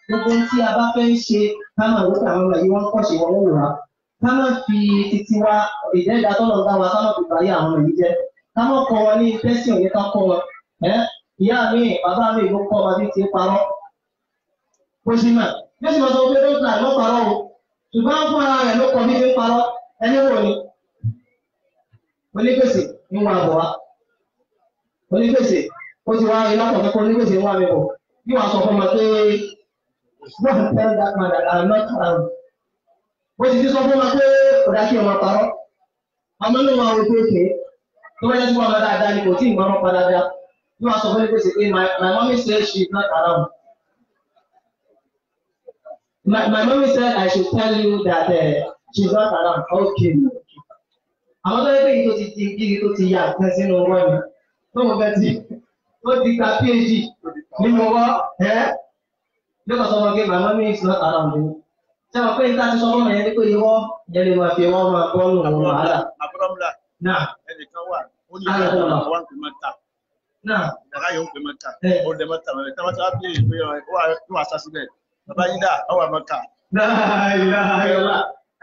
gbogbo tí a bá fẹ́ ṣe ká máa wọ́n àwọn ọmọ yìí wọ́n kọ́ ṣe wọ́n wò wá ká má fi títí wa ìdẹ́ẹ̀dá tọ́lọ̀ ń dá wa ká má fi báyé àwọn ọmọ yìí jẹ́ ká má kọ́ wọn ní tẹ́sán yẹn ká kọ́ wọn ìyá mi bàbá mi ló kọ́ wa bí ti parọ́ bó ṣe mà bí ó sì máa sọ pé dókítà ló parọ́ o ṣùgbọ́n fún ara rẹ̀ ló kọ́ bí ti parọ́ ẹni wò ni onígbèsè ń wá bọ̀ wá onígbèsè ó ti wá rí lọ́pọ̀ pé onígbèsè ń wá mi bọ̀ bí wàá sọ fún ọmọ pé wọ́n tell that man that I'm not around ó ti sọ fún wa pé ọ̀dà kí ọmọ parọ́ ọmọ náà wà wípé òkè tó bá yẹ kí wọn dáadáa ni kò tí ì gbọ́n padà dá bí wọ́n sọ fún mi pé ṣe my mommy said she is not around. My mommy said I should tell you that she is not around. Okay. Àwọn tó yẹ pé èyí tó ti di gírí tó ti yà nǹkan sínú ọwọ́ mi tó mo fẹ́ ti ó ti gba PhD nínú ọwọ́ lókàn sọ wọn pé my mommy is not around me. Ṣé wọn pé níta ti sọ fún mi yẹn ní pé ìwọ yẹn lè máa fi ọwọ́ máa bọ́ nù ọ̀run wàhálà. Abúrọ́mùlà ẹnìkan wà ó ní ìyá àwọn ń pè mọ́ta. Ìyàrá yóò ń pè mọ́ta. Ó lè mọ́ta mọ́ta. Tí wọ́n ti wá bí ìpè ó wà sásílẹ̀. Bàbá yín dà ó wà mọ́ta.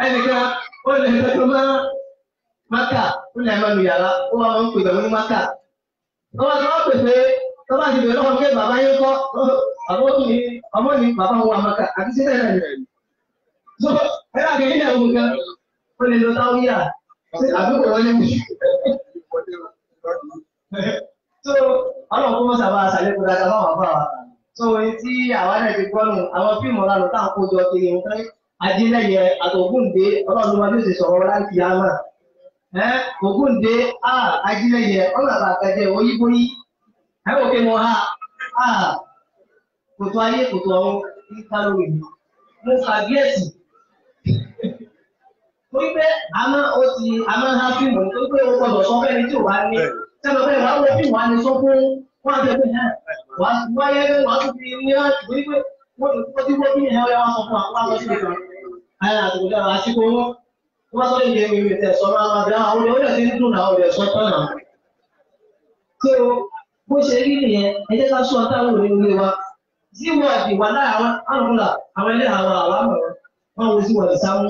Ẹnìkan ó lè tẹ́tọ́ Maka ó lè máa lu yàrá ó wà máa ń pè pẹ̀lú Maka. Wọ́n máa pè pé tó bá ti bẹ̀rẹ̀ lọ́wọ́ pé bàbá yín kọ́ ọmọ ní bàbá wọn wà Maka àti sílẹ̀ náà rẹ̀. So ẹ yà kékeré ẹ̀wù gan ó lè lo táwọn yà àbúkò wọlé wù. So ọlọ́run kó mọ́ sábà ṣàlékún dáadáa máa wà fún àwa. So ohun tí àwa náà ti gbọ́ nù àwọn fíìmù ọ̀la lọ tá à ń kó jọ kiri nǹkan adílẹ̀yẹ àtògùndé ọlọ́run ló máa bí ó ṣe sọ̀rọ̀ láti yàrá. Ògúndé ajílẹ̀yẹ ọ̀nà àbàkẹ́jẹ́ oyíbóyí ẹ̀wọ̀n pé mo kòtò ayé kòtò ọ̀run ní kálórì mo kà díẹ̀sì torí pé àmọ́ ha fíìmù nítorí pé o gbọdọ̀ sọ fẹ́ni tí ò wá ní sẹ́nu pé wàá wọ fíìmù wá ní sọ fún wọn àti ẹgbẹ́ náà wáyé wàá tún fi ní torí pé wọ́n ti wọ́n bí ẹ̀hẹ́ ọ̀yá wọn sọ fún àwọn àwọn sílẹ̀ kan ayé àtòkòjá àsìkò wọ́n sọ lè yẹ ìwé tẹ̀ sọ máa ma bẹ̀rẹ̀ àwọn olè tí ń dùn náà olè sọ tán náà. So bó ṣe rí nìyẹn ẹ jẹ́ ká sọ táwọn òní ilé wa síwọ́ọ̀dì wà láyà àwọn àlùmọ́là àwọn ilé àwọn àlámọ̀ wọn wo síwọ́ọ̀dì sáwọn.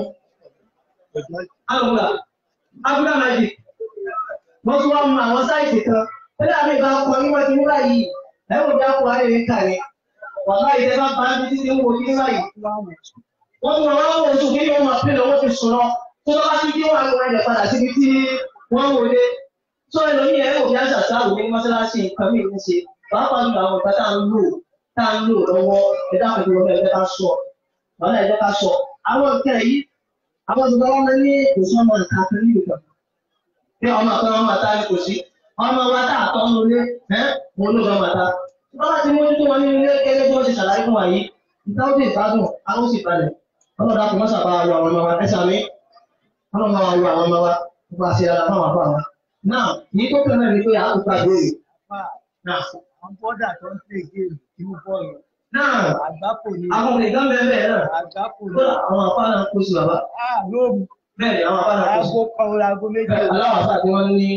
Àlùmọ́là Abúlá Májì wọ́n tún wá mú àwọn sáìtì kan tẹ́lẹ̀ àmì ìbá kọ níwájú ti nígbà yìí ẹ̀wọ̀n bí akọ ayé ń kàrí wà láyé tẹ́ bá bá ń bí títí ń wo kí nígbà yìí. Wọ́n tún wọ́n wọ́n oṣù kí ni wọ́n máa pè lọ́wọ́ fi sọ̀rọ̀ tó bá ti dé wà lọ́wọ́ ẹ̀jẹ̀ padà síbi tí wọ́n wọlé tó ẹlòmíì ẹ̀rọ òbí àṣà sáwò ní mọ́ṣáláṣí nǹkan mí ní ṣe pàápàá jùlọ àwọn ìgbà tá à ń lò lọ́wọ́ ẹ̀dá pẹ̀lú ọmọ ẹ̀jẹ̀ ká sọ wàhálà ẹ̀jẹ̀ ká sọ àwọn nǹkan yìí àwọn ìgbà wọn máa ní kò sí ọmọ nǹkan kan ní ìgbà bí ọmọ kan ọmọ àtà ni kò sí ọmọ wa tá àtọ́ ń lé mo ló lọ́mọ àtà bọ́lá ti mójútó wọn nínú ilé gẹ́gẹ́ bí wọ́n ti ṣàlàyé fún wa yìí ìtàwọ́dé ìbádùn àwọn sì balẹ̀ ọlọ́dà kò mọ́ sàbà ayọ̀ àwọn ọmọ wa ẹ̀sà mi ọlọ́mọ wa ayọ̀ àwọn ọmọ wa gbogbo àṣẹ ara fáwọn àbá wa náà ní tó kẹ́ náà ni pé àwọn òkúta béèrè náà. Àwọn bọ́dà tó ń pè géèmù inú bọ́ọ̀lù. Náà àgbákò ni. àwọn ìdán bẹ́ẹ̀ náà Àgbákò ni. àwọn àpá náà kó sí bàbá. Lóòmù. Bẹ́ẹ̀ ni àwọn àpá náà kó sí. Aago kan orí aago méjì. Aláwọ̀ àpá tí wọ́n ní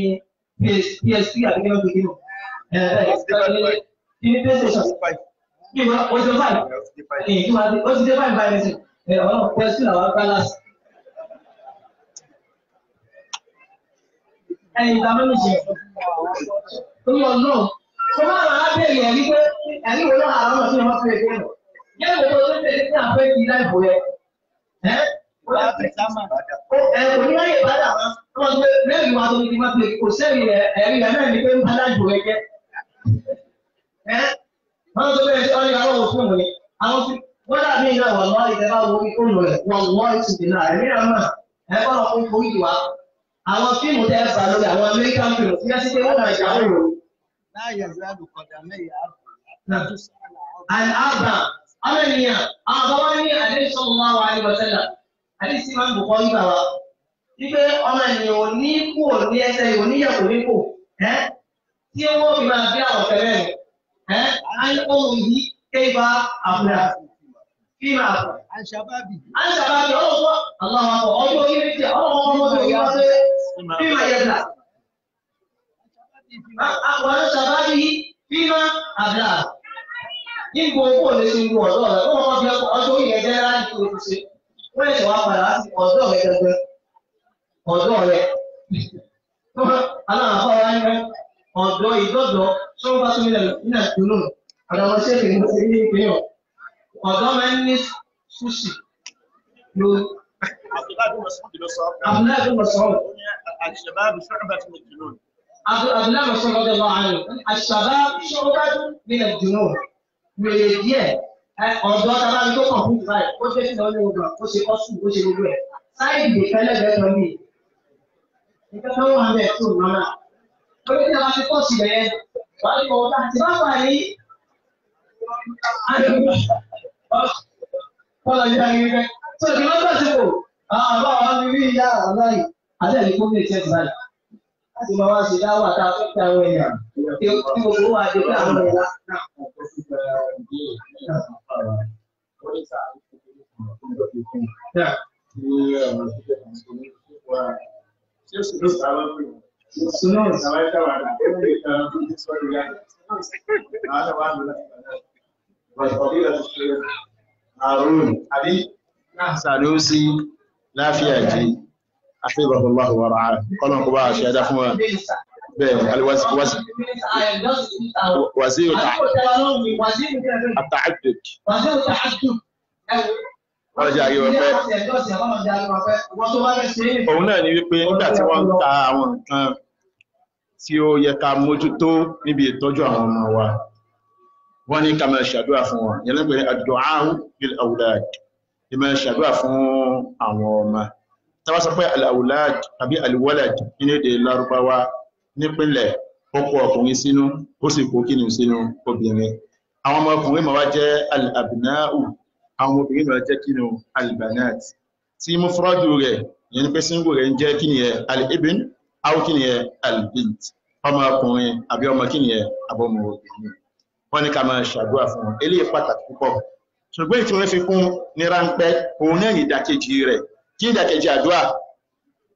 PSP àti kí wọ́n fi kínu. Ní PlayStation. Ní ìwé ọjọ́ báyìí. Ní ìwé ó ti dé báyìí báyìí sí. Ọlọ́run PSP làwọn gbálásì. Ẹ̀yin ìgbà mẹ́rin ṣe. Orí ọlọ́run. Mo máa máa bẹ̀rẹ̀ ẹ̀rí pé ẹ̀rí wo ló àwọn ọ̀nà tí wọ́n fi lè dé nù. Yẹ́n wo tó tẹ̀lé ní àpẹ́ ti láì bò yẹ. Kò ní láyè ìbádà wọn. Wọ́n gbé mẹ́rin wa tó ní kí wọ́n fi kò sẹ́yìn ẹ̀rí rẹ̀ náà ní pé ń bá láì bò yẹ jẹ́. Wọ́n tó bẹ̀rẹ̀ sí ọ́nì àwọn òfin wọ̀nyí. Àwọn fi wọ́n dàbí iná wà lọ́wọ́ ìtẹ́fà wo ìkóònù rẹ̀ wọ́n lọ́ ìsìnkú náà. Ẹ̀mí náà mà ẹ̀ bọ́ lọ fún orí ìwà. Àwọn fíìmù tẹ́ ẹ fà lórí àwọn Amẹ́ríkà fíìmù tí wọ́n ti pé wọ́n náà ìjà wò. لا يزال قدمي الأربع أمنيا أعضواني عليه صلى الله عليه وسلم عليه السلام بخاري بابا ipe ọmọ ènìyàn ò ní kú ò ní ẹsẹ̀ ò ní yẹ̀kù ní kù tí wọ́n fi máa bí àwọn fẹ́rẹ́ rẹ̀ ohun yìí kéba àbúrà kí máa bọ̀. àṣàbàbí ọlọ́wọ́ aláwọ̀ àpọ̀ ọjọ́ orí méjì ọlọ́wọ́ ọmọdé òyìnbó ṣe bí máa yẹ dà. Àwọn ṣàbábí fíìmà àbílà ní gbogbo lè ṣe gbogbo ọ̀dọ́ rẹ̀ wọ́n wọ́n fi ọjọ́ ìyẹn jẹ́ láti tó ti ṣe wọ́n lè ṣe wá padà láti ọ̀dọ́ rẹ̀ gẹ́gẹ́ ọ̀dọ́ rẹ̀ aláàbọ̀ wa ń rẹ̀ ọ̀dọ́ ìdọ́dọ̀ tó ń bá tó nílẹ̀ nílẹ̀ dùnú àdàmọ̀ ṣe lè ní ìpínlẹ̀ ọ̀dọ́ máa ń ní ṣùṣì ló. Abdullahi bin Mas'ud. الشباب شعبة من الجنون. عبد الله مسعود رضي الله عنه الشباب شعبة من الجنون wèrè díẹ̀ ọ̀dọ́ tàbí tó kàn fún ìgbà ó jẹ́ sí ìnáwó ọgbà ó ṣe kọ́sù ó ṣe gbogbo ẹ̀ sáìdì ìfẹ́lẹ́gbẹ̀ẹ́ lọ ní ìfẹ́ tó wà bẹ́ẹ̀ tó lọ́nà lórí tí a bá ti kọ́ sí bẹ́ẹ̀ wà ní ọ̀gá àti bàbá yìí kọ́lọ̀ yìí ayé rẹ̀ tó ìdí wọ́n gbà sí kò àbá wa ní rí ìyá àbá yìí àti ẹ̀rí kó ní ìṣẹ́ ìbáyìí láti máa wá sí dáwà tá a fẹ́ tẹ àwọn èèyàn tí gbogbo wa dé pé àwọn èèyàn náà. Sanusi láfíà jí afẹ́bàbàbà wà ràá kọ́nà kó bá ṣe ẹ̀dá fún wa bẹ́ẹ̀ wàzíò àtàádùd ọjà yíò fẹ́ òun náà ni wípé nígbà tí wọ́n ń ta àwọn nǹkan tí ó yẹ ká mójútó níbi ìtọ́jú àwọn ọmọ wa wọ́n ní ká máa ṣàdúrà fún wọn yẹn lẹ́gbẹ̀ẹ́ ad-du'a'u lil awlad ìmọ̀ ṣàdúrà fún àwọn ọmọ tàbá sọ pé al-awlad tàbí al-walad nínú èdè Lárúbáwá nípínlẹ̀ ó kó ọkùnrin sínú ó sì kó kíni sínú obìnrin àwọn ọmọkùnrin máa wá jẹ́ al-abna'u àwọn obìnrin máa jẹ́ kíni al-banat tí mufradu rẹ̀ yẹn ni pé síngù rẹ̀ ń jẹ́ kíni yẹ al-ibn aw kíni yẹ al-bint ọmọkùnrin àbí ọmọ kíni yẹ abọ́mọ obìnrin wọ́n ní ká máa ṣàdúrà fún wọn eléyìí pàtàkì púpọ̀ ṣùgbọ́n tí wọ́n fi kún ní ráńpẹ́ òun náà ní ìdàkejì rẹ̀ kí ìdàkejì àdúrà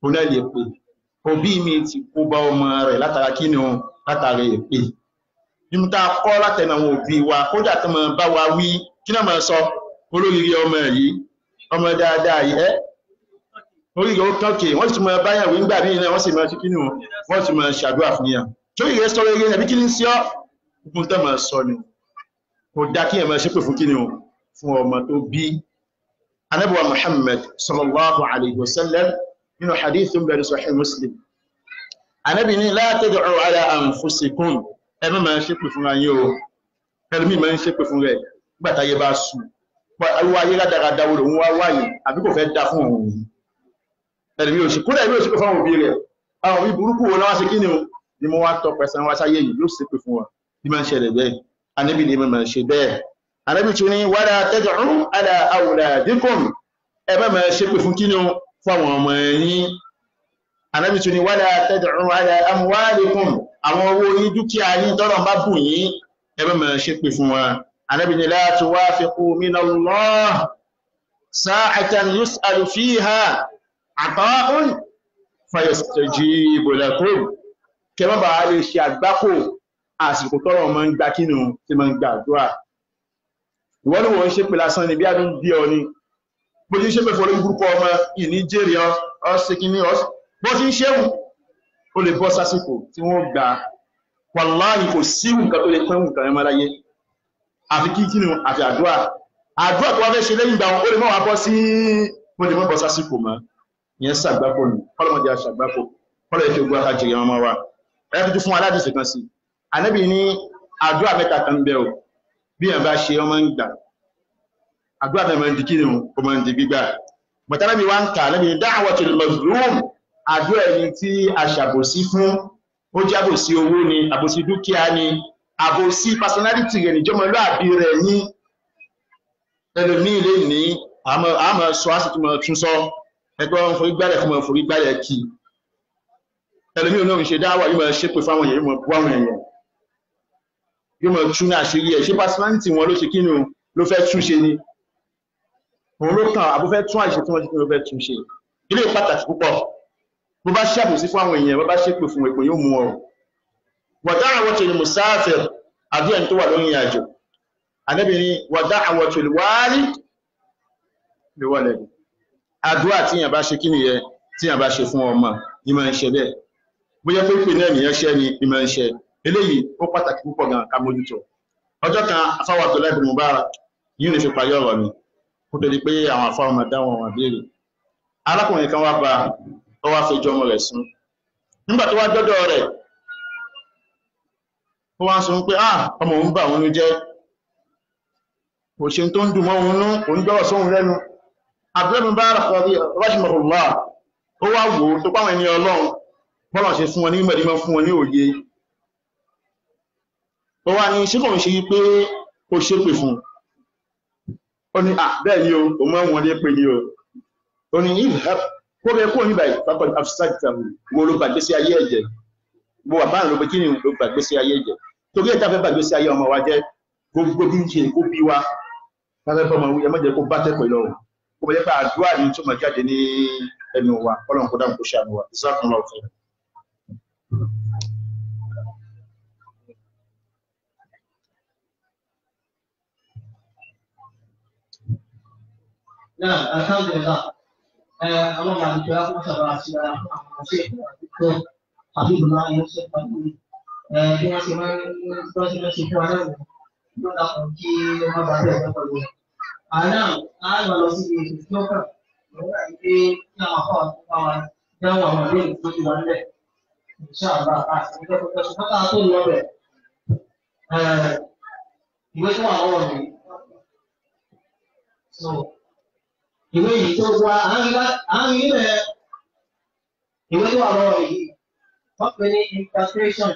òun náà lè pè òbí mi ti kó bá ọmọ rẹ̀ látara kí ni látara èpè nínú tá a kọ́ látẹnu àwọn òbí wa kódà tó máa bá wa wí kí náà máa sọ olóríire ọmọ yìí ọmọ dáadáa yìí oríire ó kọ́kè wọ́n sì máa báyàwó nígbà míì náà wọ́n sì máa ṣe kí ni wọ́n sì máa ṣàdúrà fún yàn torí rẹ̀ sọ rere ẹbí kí ni sí ọ́ gbogbo tó máa sọ ni kò dá kí ẹ̀ máa ṣépè fún kí ni fún ọmọ tó bí Ànábì wa Muhammad sallallahu alayhi wa sallam nínú hadithun bẹ̀rẹ̀ Sahih Muslim Ànábì ní la tad'u ala anfusikum ẹ má máa ṣépè fún ayé o ẹlòmí máa ń ṣépè fún rẹ̀ gbàtàyé bá sùn àwọn ayé rádáradá wo lòun wá wáyé àbí kò fẹ́ dá fún òun yìí ẹlòmí ò ṣe kúrò ẹ̀mí ò ṣépè fún àwọn òbí rẹ̀ àwọn òbí burúkú wo náà wá sí kí ni mo wá tọ pẹ̀sán wá sáyé yìí yóò ṣépè fún wa bí máa ń ṣẹlẹ̀ bẹ́ẹ̀ Ànábì ní máa ṣe bẹ́ẹ̀ Ànábì tún ní wala tad'u ala awladikum ẹ má máa ṣépè fún kíni fún àwọn ọmọ yín Ànábì tún ní wala tad'u ala amwalikum àwọn owó yín dúkìá yín tọ́lọ̀ bá bù yín ẹ má máa ṣépè fún wa Ànábì ní la tuwafiqu minallahi sa'atan yus'alu fiha ata'un fayastajibu lakum kẹ má bàa lè ṣe àgbákò àsìkò tọ́lọ̀ máa ń gbá kíni tí máa ń gbà àdúrà ìwọ́n ni wọ́n ń ṣépè lásán ni bí a ń bí ọ ni bó ti ń ṣépè fún olórí burúkú ọmọ ìní jèrè ọ ṣe kíní ọ bó ti ń ṣéwù ó lè bọ́ sásìkò tí wọ́n gbà wàláhì kò sí nǹkan tó lè pẹ́ nǹkan ẹ̀ máa láyé àfi kíni àfi àdúrà tó wá fẹ́ ṣe lẹ́yìn ìgbà wọn ó lè mọ́ wá bọ́ sí bó ti mọ́ bọ́ sásìkò mọ́ ìyẹn sàgbákò ni kọ́lọ́mọdé aṣàgbákò kọ́lọ́ ìfẹ́ gbọ́ àjẹyẹ ọmọ wa ẹ fi fún aládìsí kan sí Ànábì ní àdúrà mẹ́ta kan bẹ́ o bí ẹ̀ bá ṣe ọmọ ń gbà àdúrà náà máa ń di kí ni o máa ń di gbígbà mọ̀tánàbí wá ń kà lẹ́bi da'watul mazlum àdúrà ẹni tí a ṣàbòsí fún ó jẹ́ àbòsí owó ni àbòsí dúkìá ni àbòsí personality rẹ̀ níjọ́mọlúàbí rẹ̀ ní ẹlòmíì lè ní àmọ́ sọ àsìtúmọ̀ tún sọ ẹgbẹ́ wọn forí gbálẹ̀ fún wọn forí gbálẹ̀ kì ẹlòmíì olóhùn ṣe dáwà yóò máa ṣépè fáwọn èèyàn yóò máa bú àwọn èèyàn yóò máa tún ní àṣírí ẹ̀ ṣé personality wọn ló ṣe kí ni ló fẹ́ tún ṣe ni òun ló kàn àbó fẹ́ tún àìṣe tí wọ́n ṣe kí ló fẹ́ tún ṣe ilé pàtàkì púpọ̀ bó bá ṣàbòsí fún àwọn èèyàn bó bá ṣépè fún èpè yóò mú ọ wada'watul musafir àdúrà tó wà lórí àjò Ànábì ní wada'watul walid li waladi àdúrà tí yàn bá ṣe kí nìyẹn tí yàn bá ṣe fún ọmọ ìmọ̀ ń ṣe bẹ́ẹ̀ bóyá pé pé náà nìyẹn ṣẹ́ ni ìmọ̀ ń ṣe eléyìí ó pàtàkì púpọ̀ gan ká mójútó ọjọ́ kan afáwà Abdullahi bin Mubarak yìí ní fi parí ọ̀rọ̀ mi kó tó di pé àwọn afáwà máa dáwọn wọn béèrè arákùnrin kan wá bá ọ wá fẹjọ́ ọmọ rẹ̀ sùn nígbà tó wá dọ́dọ̀ rẹ̀ ó wá sọ pé ọmọ òun bà òun jẹ́ kò ṣe tó ń dùn mọ́ òun nú òun gbọ́rọ̀ sóhun lẹ́nu Abdul Mubarak rahimahullah ó wá wò ó tó pàwọn ẹni Ọlọ́run bọ́lọ̀ ṣe fún wọn ní mẹ́rin fún wọn ní òye ó wá ní ṣé kò ń ṣe pé ó ṣépè fún ó ní bẹ́ẹ̀ ni o mọ́ wọn lé pé ni o ó ní kó bẹ kó níbàá ìpapọ̀ abstract wo ló gbàgbé sí ayé ẹ̀jẹ̀ bó wà báyìí ló bẹ kí ni ló gbàgbé sí ayé ẹ̀jẹ̀ torí ẹ̀ta fẹ́ gbàgbé sí ayé ọmọ wa jẹ́ gbogbo bí ń ṣe kó bí wa lábẹ́ bọ́mọ ẹ má jẹ́ kó bá tẹ́pẹ̀ lọ kó bẹ jẹ́ pé àdúrà ní tó máa jáde ní ẹnu wa Ọlọ́run kó dáhùn kó ṣàánú wa ìsákùnlọ́ ọ̀fẹ́. Nah, alhamdulillah. Allah bantu aku sabar sudah masih itu tapi benar yang saya tahu. Dia masih kuat. Itu tak mungkin orang baru yang perlu. Kalau sih itu kan, ini yang apa? Yang orang lain itu mana? Insyaallah, kita semua tahu dulu. Ini semua orang ni. So. Ìwé yìí tó wá àárín ilẹ̀ ìwé tó wà lọ́wọ́ yìí wọ́n pè ní interpretation